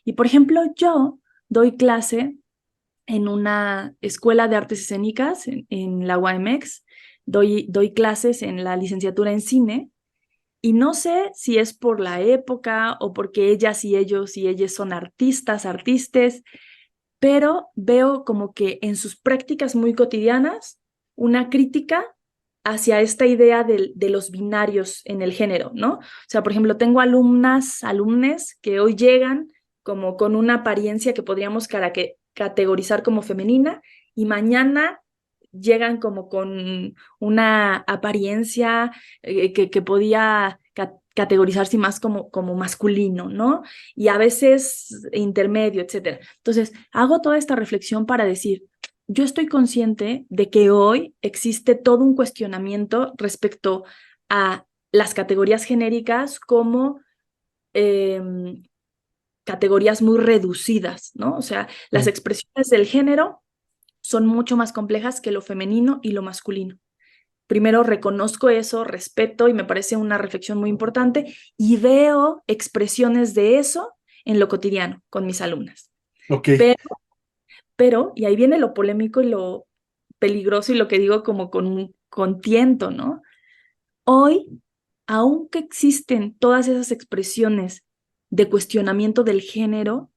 Y por ejemplo, yo doy clase en una escuela de artes escénicas en la UAMX, doy clases en la licenciatura en cine y no sé si es por la época o porque ellas y ellos y ellas son artistas, artistas, pero veo como que en sus prácticas muy cotidianas una crítica hacia esta idea de los binarios en el género, ¿no? O sea, por ejemplo, tengo alumnes que hoy llegan como con una apariencia que podríamos categorizar como femenina y mañana llegan como con una apariencia que podía categorizarse más como masculino, ¿no? Y a veces intermedio, etcétera. Entonces, hago toda esta reflexión para decir, yo estoy consciente de que hoy existe todo un cuestionamiento respecto a las categorías genéricas como eh, categorías muy reducidas, ¿no? O sea, las Sí. expresiones del género son mucho más complejas que lo femenino y lo masculino. Primero reconozco eso, respeto y me parece una reflexión muy importante y veo expresiones de eso en lo cotidiano con mis alumnas. Ok. Pero, y ahí viene lo polémico y lo peligroso y lo que digo como con tiento, ¿no? Hoy, aunque existen todas esas expresiones de cuestionamiento del género,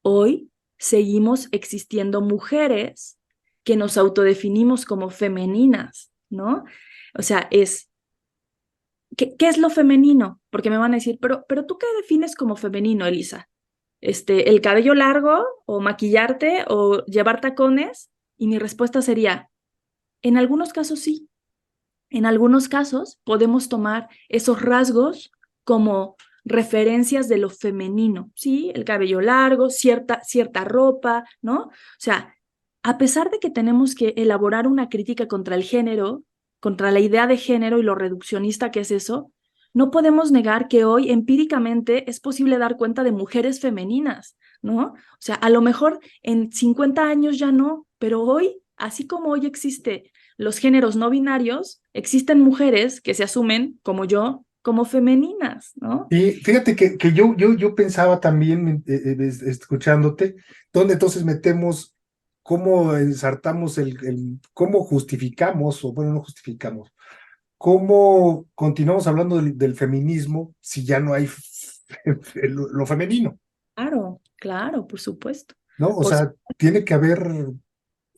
hoy seguimos existiendo mujeres que nos autodefinimos como femeninas, ¿no? O sea, ¿qué es lo femenino? Porque me van a decir, pero ¿tú qué defines como femenino, Elisa? ¿El cabello largo o maquillarte o llevar tacones? Y mi respuesta sería, en algunos casos sí. En algunos casos podemos tomar esos rasgos como referencias de lo femenino, ¿sí? El cabello largo, cierta ropa, ¿no? O sea, a pesar de que tenemos que elaborar una crítica contra el género, contra la idea de género y lo reduccionista que es eso, no podemos negar que hoy empíricamente es posible dar cuenta de mujeres femeninas, ¿no? O sea, a lo mejor en 50 años ya no, pero hoy, así como hoy existe los géneros no binarios, existen mujeres que se asumen, como yo, como femeninas, ¿no? Y fíjate que yo pensaba también, escuchándote, ¿dónde entonces metemos, cómo ensartamos cómo justificamos, o bueno, no justificamos, cómo continuamos hablando del feminismo si ya no hay lo femenino, Claro, claro, por supuesto. ¿no? O Por, sea, tiene que haber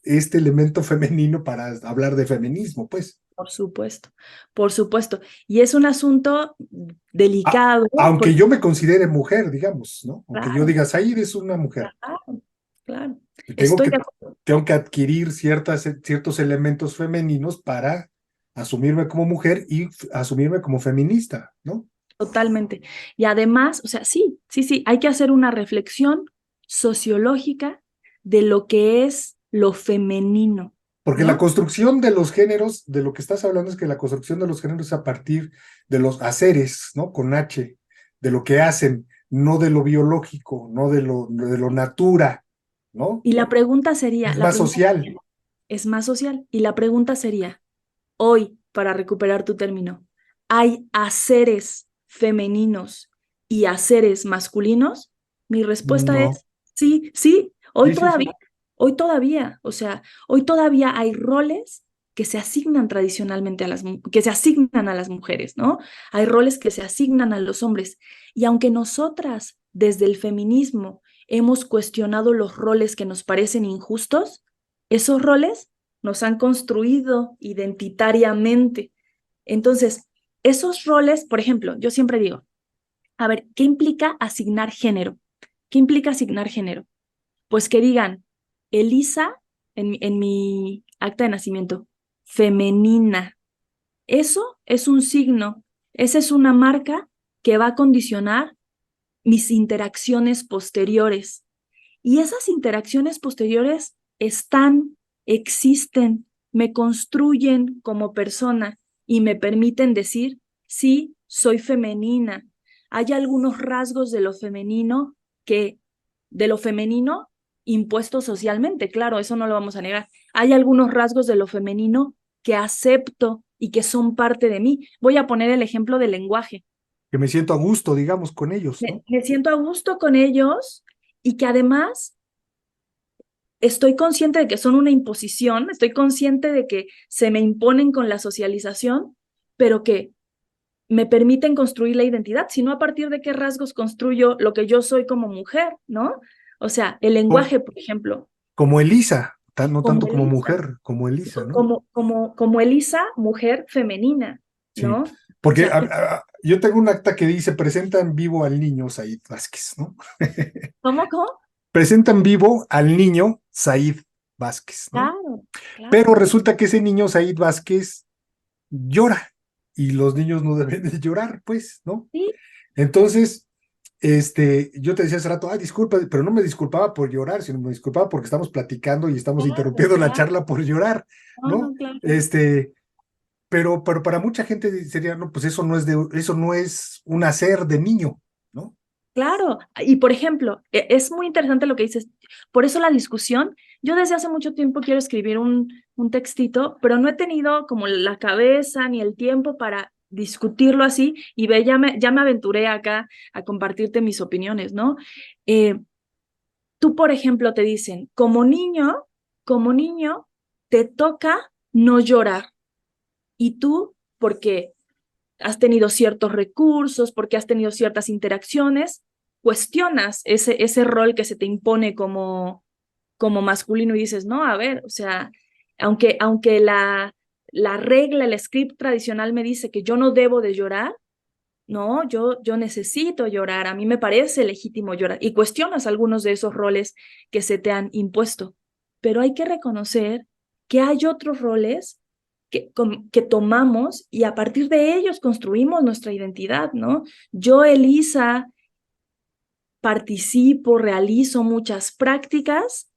este elemento femenino para hablar de feminismo, pues. por supuesto, por supuesto. Y es un asunto A- delicado, Aunque porque, yo me considere mujer, digamos, ¿no? Aunque yo claro, diga, Said es una mujer. claro, claro. Y Estoy de acuerdo. tengo que adquirir ciertos elementos femeninos para asumirme como mujer y asumirme como feminista, ¿no? Totalmente. Y además, o sea, sí, sí, sí, hay que hacer una reflexión sociológica de lo que es lo femenino, Porque la ¿no? construcción de los géneros, de lo que estás hablando es que la construcción de los géneros es a partir de los haceres, ¿no? Con H, de lo que hacen, no de lo biológico, no de lo natura, ¿no? Y la pregunta sería, Es más social. es más social. Y la pregunta sería, hoy, para recuperar tu término, ¿hay haceres femeninos y haceres masculinos? Mi respuesta No. es sí, sí, Sí, sí, sí. hoy todavía, o sea, hoy todavía hay roles que se asignan tradicionalmente que se asignan a las mujeres, ¿no? Hay roles que se asignan a los hombres. Y aunque nosotras, desde el feminismo, hemos cuestionado los roles que nos parecen injustos, esos roles nos han construido identitariamente. Entonces, esos roles, por ejemplo, yo siempre digo, a ver, ¿qué implica asignar género? ¿Qué implica asignar género? Pues que digan, Elisa, en mi acta de nacimiento, femenina. Eso es un signo, esa es una marca que va a condicionar mis interacciones posteriores. Y esas interacciones posteriores están, existen, me construyen como persona y me permiten decir, sí, soy femenina. Hay algunos rasgos de lo femenino impuestos socialmente, claro, eso no lo vamos a negar. Hay algunos rasgos de lo femenino que acepto y que son parte de mí. Voy a poner el ejemplo del lenguaje. Que me siento a gusto, digamos, con ellos, ¿no? Me siento a gusto con ellos y que además estoy consciente de que son una imposición, estoy consciente de que se me imponen con la socialización, pero que me permiten construir la identidad, sino a partir de qué rasgos construyo lo que yo soy como mujer, ¿no? O sea, el Como, lenguaje, por ejemplo, como Elisa, no como tanto como Elisa, mujer, como Elisa, ¿no? como Elisa, mujer femenina, Sí. ¿no? O Porque sea, yo tengo un acta que dice, presenta en vivo al niño Said Vázquez, ¿no? ¿cómo, cómo? Presenta en vivo al niño Said Vázquez, ¿no? Claro, Pero claro. resulta que ese niño Said Vázquez llora y los niños no deben de llorar, pues, ¿no? Sí, Entonces, yo te decía hace rato, ay, disculpa, pero no me disculpaba por llorar, sino me disculpaba porque estamos platicando y estamos claro, interrumpiendo la claro. charla por llorar, No, ¿no? no, claro. Pero para mucha gente sería, no, pues eso no es un hacer de niño, ¿no? Claro, y por ejemplo, es muy interesante lo que dices. Por eso la discusión, yo desde hace mucho tiempo quiero escribir un textito, pero no he tenido como la cabeza ni el tiempo para discutirlo así y ve, ya me aventuré acá a compartirte mis opiniones, ¿no? Eh, Tú, por ejemplo, te dicen, como niño, te toca no llorar y tú, porque has tenido ciertos recursos, porque has tenido ciertas interacciones, cuestionas ese rol que se te impone como masculino y dices, no, a ver, o sea, aunque la regla, el script tradicional me dice que yo no debo de llorar, no, yo necesito llorar, a mí me parece legítimo llorar y cuestionas algunos de esos roles que se te han impuesto, pero hay que reconocer que hay otros roles que tomamos y a partir de ellos construimos nuestra identidad, ¿no? Yo, Elisa, participo, realizo muchas prácticas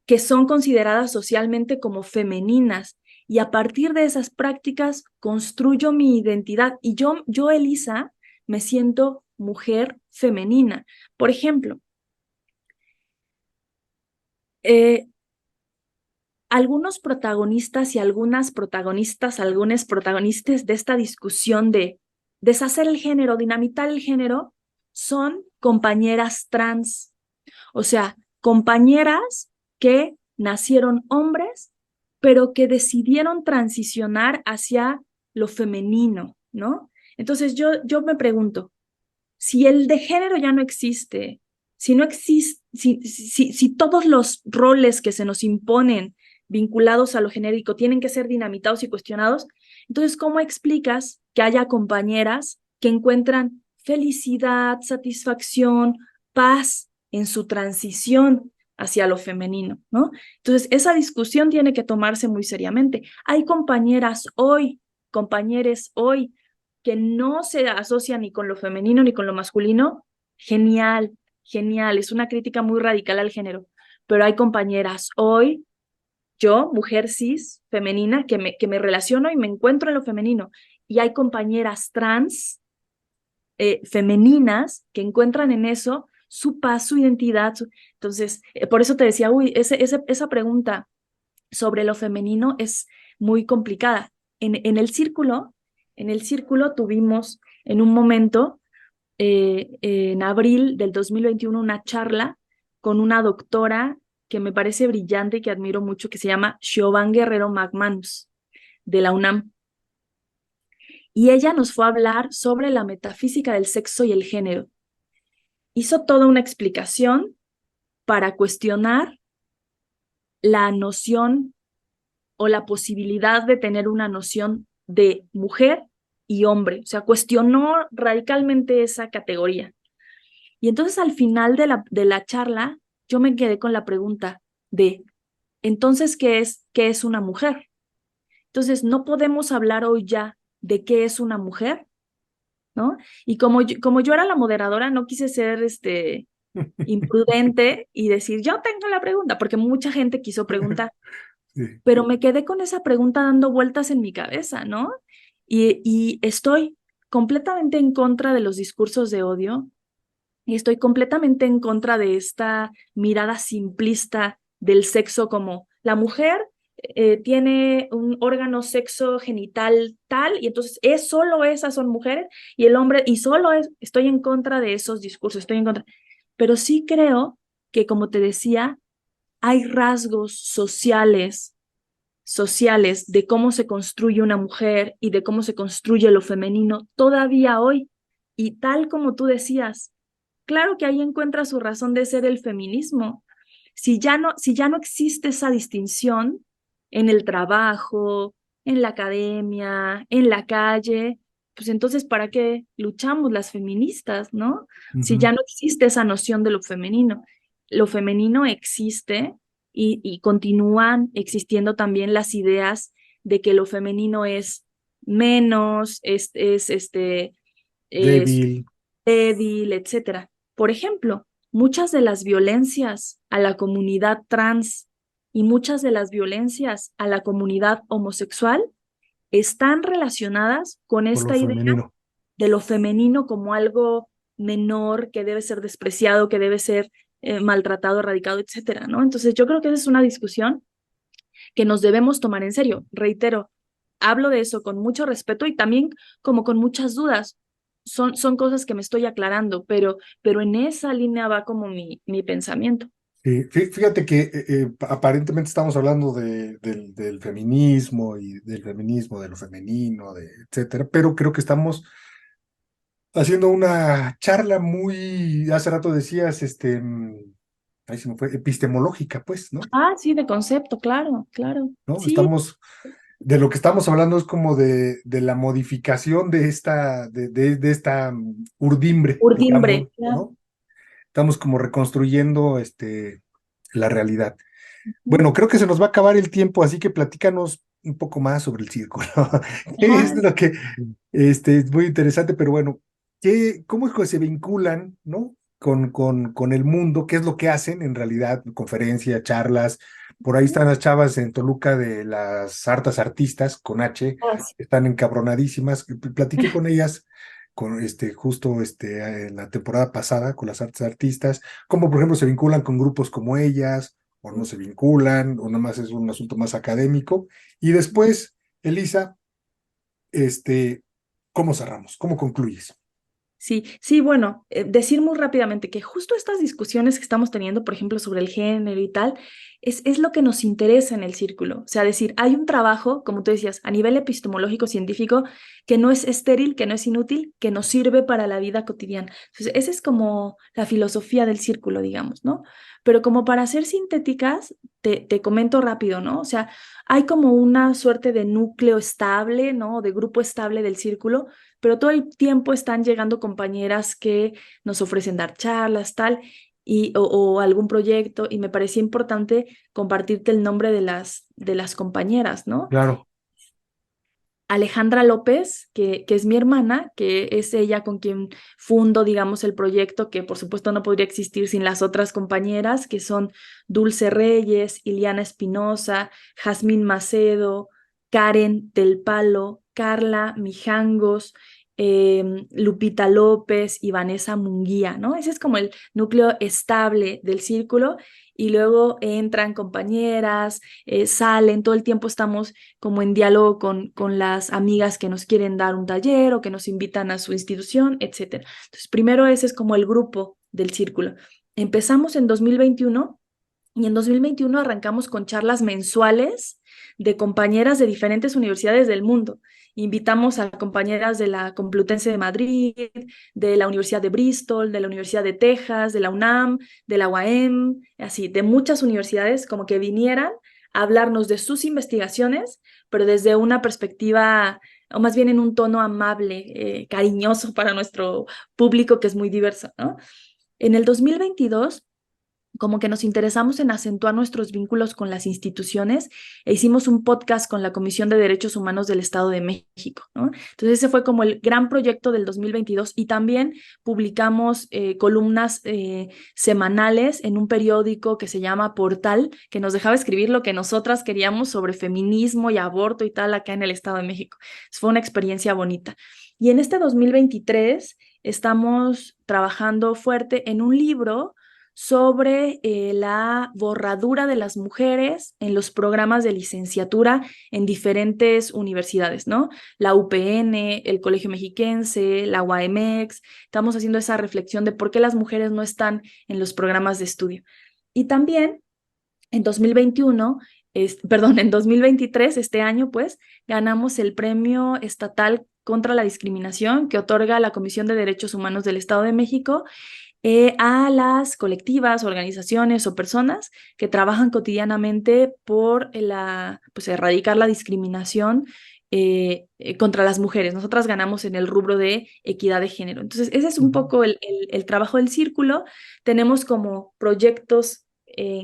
que son consideradas socialmente como femeninas y a partir de esas prácticas construyo mi identidad y yo Elisa, me siento mujer femenina. Por ejemplo, eh, algunos protagonistas y algunas protagonistas, algunos protagonistas de esta discusión de deshacer el género, dinamitar el género, son compañeras trans, o sea, compañeras que nacieron hombres, pero que decidieron transicionar hacia lo femenino, ¿no? Entonces yo me pregunto, si el de género ya no existe, si no existe, si todos los roles que se nos imponen vinculados a lo genérico tienen que ser dinamitados y cuestionados, entonces, ¿cómo explicas que haya compañeras que encuentran felicidad, satisfacción, paz en su transición hacia lo femenino, ¿no? Entonces, esa discusión tiene que tomarse muy seriamente. Hay compañeros hoy que no se asocia ni con lo femenino ni con lo masculino, genial, genial, es una crítica muy radical al género, pero hay compañeras hoy, yo, mujer cis, femenina, que me relaciono y me encuentro en lo femenino, y hay compañeras trans, femeninas, que encuentran en eso su paz, su identidad, entonces, por eso te decía, esa pregunta sobre lo femenino es muy complicada. En el círculo tuvimos en un momento, en abril del 2021, una charla con una doctora que me parece brillante y que admiro mucho, que se llama Siobhan Guerrero McManus, de la UNAM. Y ella nos fue a hablar sobre la metafísica del sexo y el género. Hizo toda una explicación para cuestionar la noción o la posibilidad de tener una noción de mujer y hombre. O sea, cuestionó radicalmente esa categoría. Y entonces al final de la charla, yo me quedé con la pregunta de, entonces, qué es una mujer? Entonces, no podemos hablar hoy ya de qué es una mujer, ¿no? Y como yo era la moderadora, no quise ser imprudente y decir, yo tengo la pregunta, porque mucha gente quiso preguntar, Sí. pero me quedé con esa pregunta dando vueltas en mi cabeza, ¿no? Y estoy completamente en contra de los discursos de odio y estoy completamente en contra de esta mirada simplista del sexo como la mujer tiene un órgano sexo genital tal y entonces solo esas son mujeres y el hombre y solo es, estoy en contra de esos discursos, estoy en contra. Pero sí creo que, como te decía, hay rasgos sociales de cómo se construye una mujer y de cómo se construye lo femenino todavía hoy. Y tal como tú decías, claro que ahí encuentra su razón de ser el feminismo. Si ya no existe esa distinción en el trabajo, en la academia, en la calle, pues entonces, ¿para qué luchamos las feministas, no? Si Ujú. ya no existe esa noción de lo femenino existe y continúan existiendo también las ideas de que lo femenino es menos, es Débil. débil, etcétera. Por ejemplo, muchas de las violencias a la comunidad trans y muchas de las violencias a la comunidad homosexual están relacionadas con Por lo esta idea femenino. de lo femenino como algo menor que debe ser despreciado, que debe ser maltratado, erradicado, etcétera, ¿no? Entonces, yo creo que esa es una discusión que nos debemos tomar en serio. Reitero, hablo de eso con mucho respeto y también como con muchas dudas. Son cosas que me estoy aclarando, pero en esa línea va como mi pensamiento. Sí, fíjate que aparentemente estamos hablando del feminismo y del feminismo, de lo femenino, etcétera, pero creo que estamos haciendo una charla muy, hace rato decías, ahí se me fue, epistemológica, pues, ¿no? Ah, sí, de concepto, claro, claro. ¿No? Sí, Estamos, de lo que estamos hablando es como de la modificación de esta urdimbre, digamos, urdimbre, claro. ¿no? Estamos como reconstruyendo la realidad. Ujú. Bueno, creo que se nos va a acabar el tiempo, así que platícanos un poco más sobre el círculo. ¿Qué es Ajá, lo que es muy interesante, pero bueno, cómo es que se vinculan, ¿no? Con el mundo, qué es lo que hacen en realidad, conferencias, charlas. Por ahí están las chavas en Toluca de las hartas artistas, con H, gracias. están encabronadísimas. Platiqué con ellas con justo en la temporada pasada con las artes artistas, cómo por ejemplo se vinculan con grupos como ellas o no se vinculan, o nada más es un asunto más académico. Y después, Elisa, ¿cómo cerramos? ¿Cómo concluyes? Sí, sí, bueno, decir muy rápidamente que justo estas discusiones que estamos teniendo, por ejemplo, sobre el género y tal, es lo que nos interesa en el círculo. O sea, decir, hay un trabajo, como tú decías, a nivel epistemológico, científico, que no es estéril, que no es inútil, que nos sirve para la vida cotidiana. Entonces, esa es como la filosofía del círculo, digamos, ¿no? Pero como para ser sintéticas, te comento rápido, ¿no? O sea, hay como una suerte de núcleo estable, ¿no? De grupo estable del círculo, pero todo el tiempo están llegando compañeras que nos ofrecen dar charlas, tal, o algún proyecto, y me parecía importante compartirte el nombre de las compañeras, ¿no? Claro, Alejandra López, que es mi hermana, que es ella con quien fundo, digamos, el proyecto, que por supuesto no podría existir sin las otras compañeras, que son Dulce Reyes, Iliana Espinosa, Jazmín Macedo, Karen del Palo, Carla Mijangos, Lupita López y Vanessa Munguía, ¿no? Ese es como el núcleo estable del círculo y luego entran compañeras, salen, todo el tiempo estamos como en diálogo con las amigas que nos quieren dar un taller o que nos invitan a su institución, etc. Entonces, primero ese es como el grupo del círculo. Empezamos en 2021 y en 2021 arrancamos con charlas mensuales de compañeras de diferentes universidades del mundo. Invitamos a compañeras de la Complutense de Madrid, de la Universidad de Bristol, de la Universidad de Texas, de la UNAM, de la UAM, así, de muchas universidades, como que vinieran a hablarnos de sus investigaciones, pero desde una perspectiva, o más bien en un tono amable, cariñoso para nuestro público que es muy diverso, ¿no? En el 2022 como que nos interesamos en acentuar nuestros vínculos con las instituciones e hicimos un podcast con la Comisión de Derechos Humanos del Estado de México, ¿no? Entonces ese fue como el gran proyecto del 2022 y también publicamos columnas semanales en un periódico que se llama Portal, que nos dejaba escribir lo que nosotras queríamos sobre feminismo y aborto y tal acá en el Estado de México. Fue una experiencia bonita. Y en este 2023 estamos trabajando fuerte en un libro sobre la borradura de las mujeres en los programas de licenciatura en diferentes universidades, ¿no? La UPN, el Colegio Mexiquense, la UAMX. Estamos haciendo esa reflexión de por qué las mujeres no están en los programas de estudio. Y también en 2021, en 2023, este año, pues, ganamos el Premio Estatal contra la Discriminación que otorga la Comisión de Derechos Humanos del Estado de México a las colectivas, organizaciones o personas que trabajan cotidianamente por erradicar la discriminación contra las mujeres. Nosotras ganamos en el rubro de equidad de género. Entonces, ese es un poco el trabajo del círculo. Tenemos como proyectos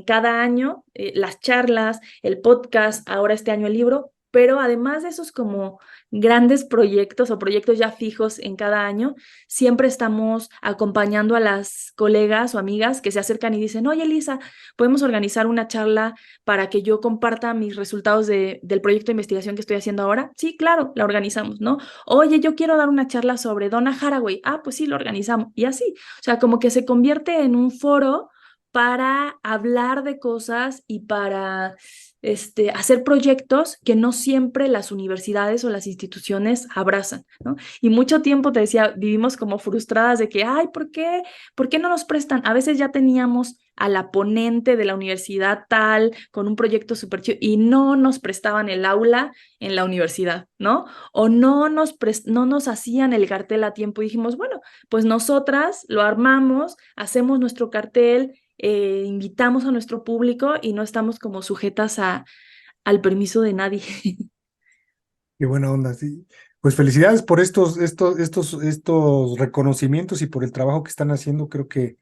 cada año, las charlas, el podcast, ahora este año el libro, pero además de esos como grandes proyectos o proyectos ya fijos en cada año, siempre estamos acompañando a las colegas o amigas que se acercan y dicen, oye, Elisa, ¿podemos organizar una charla para que yo comparta mis resultados del proyecto de investigación que estoy haciendo ahora? Sí, claro, la organizamos, ¿no? Oye, yo quiero dar una charla sobre Donna Haraway. Ah, pues sí, lo organizamos. Y así, o sea, como que se convierte en un foro para hablar de cosas y para hacer proyectos que no siempre las universidades o las instituciones abrazan, ¿no? Y mucho tiempo, te decía, vivimos como frustradas de que, ay, ¿por qué? ¿Por qué no nos prestan? A veces ya teníamos a la ponente de la universidad tal, con un proyecto súper chido, y no nos prestaban el aula en la universidad, ¿no? O no nos hacían el cartel a tiempo y dijimos, bueno, pues nosotras lo armamos, hacemos nuestro cartel, invitamos a nuestro público y no estamos como sujetas al permiso de nadie. Qué buena onda, sí. Pues felicidades por estos reconocimientos y por el trabajo que están haciendo. Creo que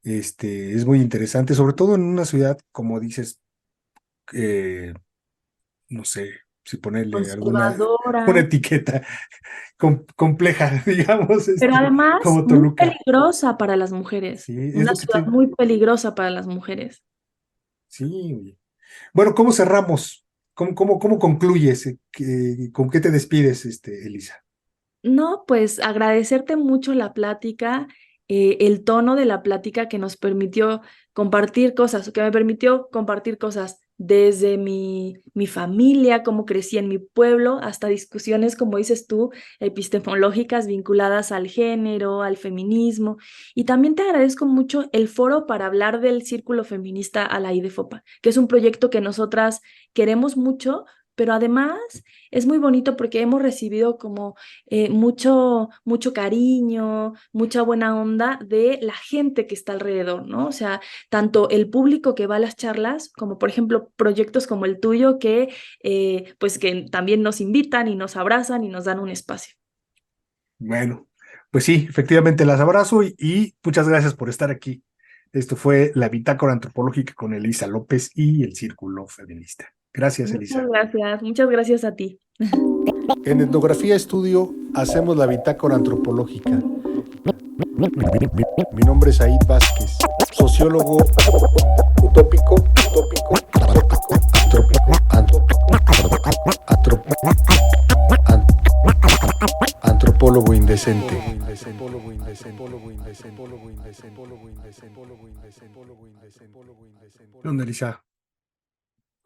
es muy interesante, sobre todo en una ciudad, como dices, no sé si ponerle una Conservadora, etiqueta compleja, digamos, pero además como muy Toluca. peligrosa para las mujeres. Sí, es Una lo que ciudad muy peligrosa para las mujeres. Sí, oye. Bueno, ¿cómo cerramos? ¿Cómo concluyes? ¿Con qué te despides, Elisa? No, pues agradecerte mucho la plática, el tono de la plática que nos permitió compartir cosas, que me permitió compartir cosas desde mi familia, cómo crecí en mi pueblo, hasta discusiones, como dices tú, epistemológicas vinculadas al género, al feminismo. Y también te agradezco mucho el foro para hablar del Círculo Feminista a la IDEFOPA, que es un proyecto que nosotras queremos mucho, pero además es muy bonito porque hemos recibido como mucho cariño, mucha buena onda de la gente que está alrededor, ¿no? O sea, tanto el público que va a las charlas, como por ejemplo proyectos como el tuyo pues que también nos invitan y nos abrazan y nos dan un espacio. Bueno, pues sí, efectivamente las abrazo y muchas gracias por estar aquí. Esto fue la Bitácora Antropológica con Elisa López y el Círculo Feminista. Gracias, Elisa. Muchas gracias a ti. En Etnografía Estudio hacemos la Bitácora Antropológica. Mi nombre es Aid Vázquez, sociólogo utópico, antropólogo indeciso. indecente. ¿Qué onda, Elisa?